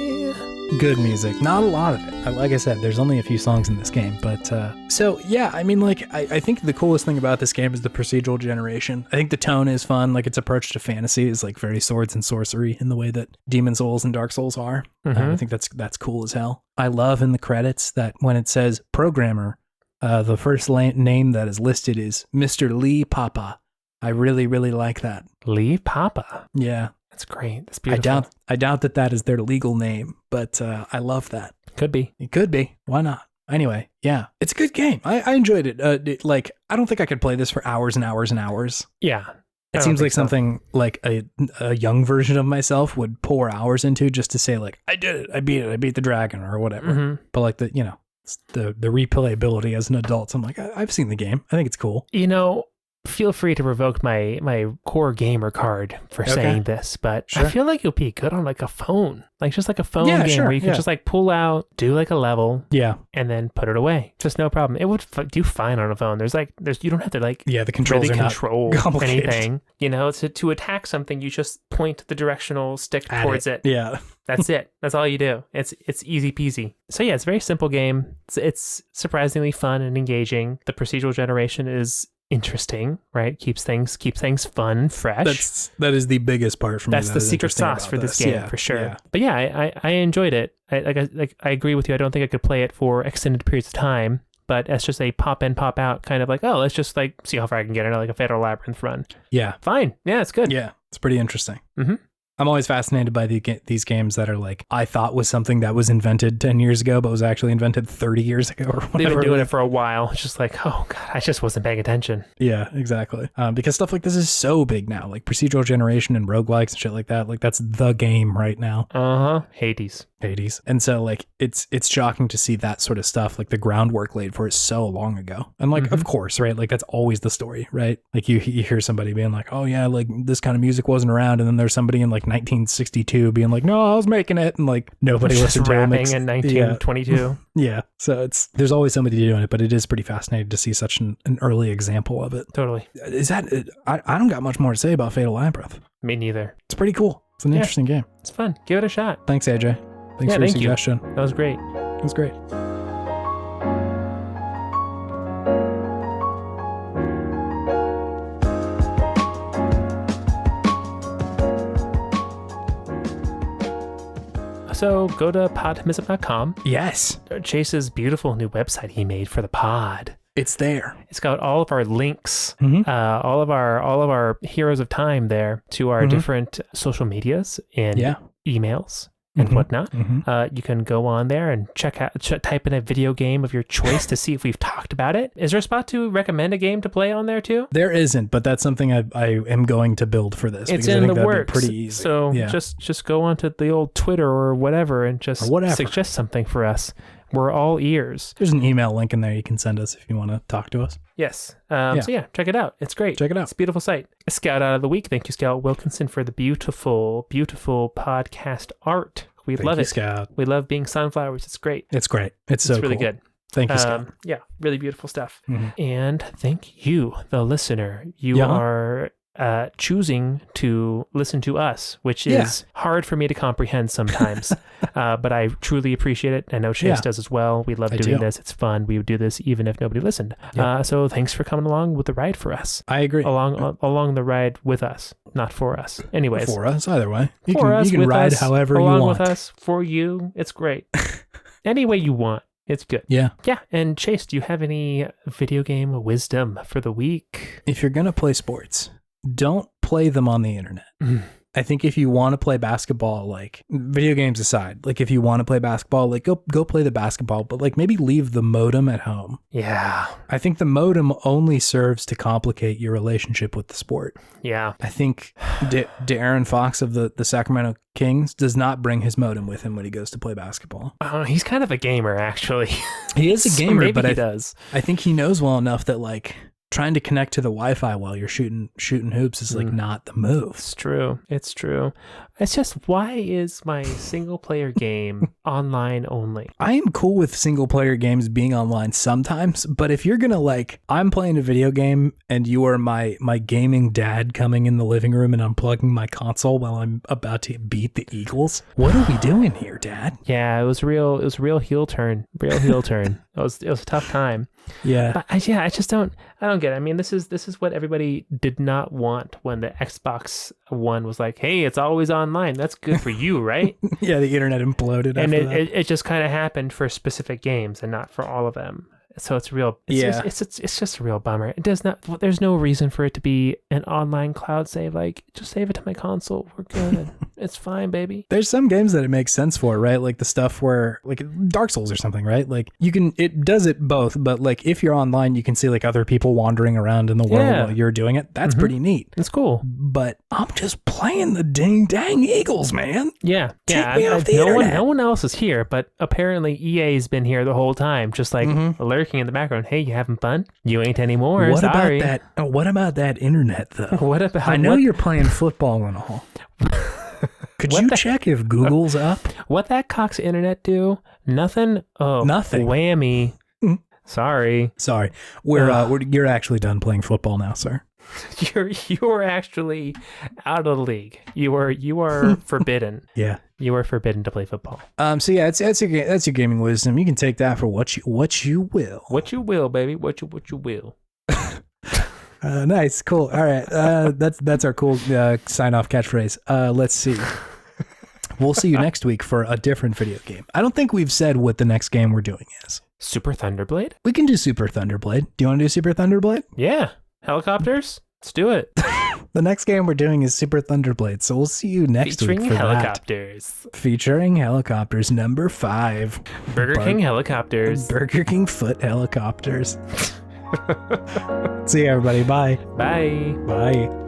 Good music. Not a lot of it. Like I said, there's only a few songs in this game. But so, yeah, I mean, like, I think the coolest thing about this game is the procedural generation. I think the tone is fun. Like, its approach to fantasy is, like, very swords and sorcery in the way that Demon Souls and Dark Souls are. I think that's cool as hell. I love in the credits that when it says programmer, the first name that is listed is Mr. Lee Papa. I really, really like that. Lee Papa? Yeah. That's great. That's beautiful. I doubt that is their legal name, but I love that. Could be. It could be. Why not? Anyway, yeah, it's a good game. I enjoyed it. Like, I don't think I could play this for hours and hours and hours. Yeah. It seems like something like a young version of myself would pour hours into just to say, like, I did it. I beat the dragon or whatever. But like the replayability as an adult, so I'm like, I've seen the game. I think it's cool. You know, feel free to revoke my core gamer card for saying this, but I feel like it would be good on like a phone, like just like a phone game where you can just like pull out, do like a level, and then put it away. Just no problem. It would do fine on a phone. There's you don't have to like the controls really are control not anything. You know, to attack something, you just point the directional stick towards it. Yeah. That's it. That's all you do. It's easy peasy. So yeah, it's a very simple game. It's surprisingly fun and engaging. The procedural generation is interesting, right? Keeps things fun and fresh. That is the biggest part for me. That's the secret sauce for this game, for sure. Yeah. But yeah, I enjoyed it. I agree with you. I don't think I could play it for extended periods of time, but as just a pop in, pop out kind of like, oh, let's just like see how far I can get into like a Fatal Labyrinth run. Yeah. Fine. Yeah, it's good. Yeah, it's pretty interesting. I'm always fascinated by these games that are like, I thought was something that was invented 10 years ago, but was actually invented 30 years ago or whatever. They've been doing it for a while. It's just like, oh God, I just wasn't paying attention. Yeah, exactly. Because stuff like this is so big now, like procedural generation and roguelikes and shit like that. Like that's the game right now. Hades. And so like it's shocking to see that sort of stuff, like the groundwork laid for it so long ago. And like, of course, right? Like that's always the story, right? Like you hear somebody being like, oh yeah, like this kind of music wasn't around. And then there's somebody in like 1962 being like, no, I was making it. And like nobody listened to him. Rapping in 1922. Yeah. So there's always somebody doing it, but it is pretty fascinating to see such an early example of it. Totally. I don't got much more to say about Fatal Labyrinth. Me neither. It's pretty cool. It's an interesting game. It's fun. Give it a shot. Thanks, AJ. Thanks for your suggestion. That was great. It was great. So go to podtimists.com. Yes. Chase's beautiful new website he made for the pod. It's there. It's got all of our links, all of our heroes of time there to our different social medias and emails and whatnot. You can go on there and check out, type in a video game of your choice to see if we've talked about it. Is there a spot to recommend a game to play on there too? There isn't, but that's something I am going to build for this. It's in the works. Pretty easy. So just go onto the old Twitter or whatever and just suggest something for us. We're all ears. There's an email link in there you can send us if you want to talk to us. Yes. So check it out. It's great. Check it out. It's a beautiful site. Scout out of the week. Thank you, Scout Wilkinson, for the beautiful, beautiful podcast art. We love it. Scout. We love being sunflowers. It's great. It's great. It's really cool. good. Thank you, Scout. Yeah, really beautiful stuff. And thank you, the listener. You are choosing to listen to us, which is hard for me to comprehend sometimes. But I truly appreciate it. I know Chase does as well. We love doing this. It's fun. We would do this even if nobody listened. So thanks for coming along with the ride for us. I agree. Along the ride with us, not for us. Anyways. For us, either way. You us, can ride us, however you want. along with us, for you. It's great. Any way you want. It's good. Yeah. And Chase, do you have any video game wisdom for the week? If you're going to play sports, don't play them on the internet. I think if you want to play basketball, like video games aside, like if you want to play basketball, like go play the basketball, but like maybe leave the modem at home. Yeah. I think the modem only serves to complicate your relationship with the sport. Yeah. I think De'Aaron Fox of the Sacramento Kings does not bring his modem with him when he goes to play basketball. He's kind of a gamer, actually. He is a gamer, but he does. I think he knows well enough that like trying to connect to the Wi-Fi while you're shooting hoops is like not the move. It's true. It's just, why is my single player game online only? I am cool with single player games being online sometimes, but if you're gonna like, I'm playing a video game and you are my gaming dad coming in the living room and unplugging my console while I'm about to beat the Eagles, what are we doing here, Dad? Yeah, it was real heel turn. It was a tough time. Yeah. But I don't get it. I mean, this is what everybody did not want when the Xbox One was like, hey, it's always online. That's good for you, right? Yeah, the internet imploded. And it just kind of happened for specific games and not for all of them. So it's just a real bummer. It does not. There's no reason for it to be an online cloud save. Like, just save it to my console. We're good. It's fine, baby. There's some games that it makes sense for, right? Like the stuff where, like Dark Souls or something, right? Like it does it both, but like if you're online, you can see like other people wandering around in the world while you're doing it. That's pretty neat. It's cool. But I'm just playing the dang Eagles, man. Yeah. Take me off the internet. No one else is here, but apparently EA's been here the whole time, just like lurking in the background. Hey, you having fun? You ain't anymore. Sorry. What about that internet though? I know you're playing football and all. Could you check if Google's up? What that Cox internet do? Nothing. Oh, nothing. Whammy. Sorry. You're actually done playing football now, sir. You are actually out of the league. You are forbidden. Yeah. You are forbidden to play football. So yeah, that's your gaming wisdom. You can take that for what you will. What you will, baby. What you will. Nice, cool. All right, that's our cool sign off catchphrase. Let's see. We'll see you next week for a different video game. I don't think we've said what the next game we're doing is. Super Thunderblade? We can do Super Thunderblade. Do you want to do Super Thunderblade? Yeah. Helicopters? Let's do it. The next game we're doing is Super Thunderblade, so we'll see you next week for helicopters. that. Featuring helicopters. Number 5. Burger King helicopters. Burger King foot helicopters. See you, everybody. Bye. Bye. Bye.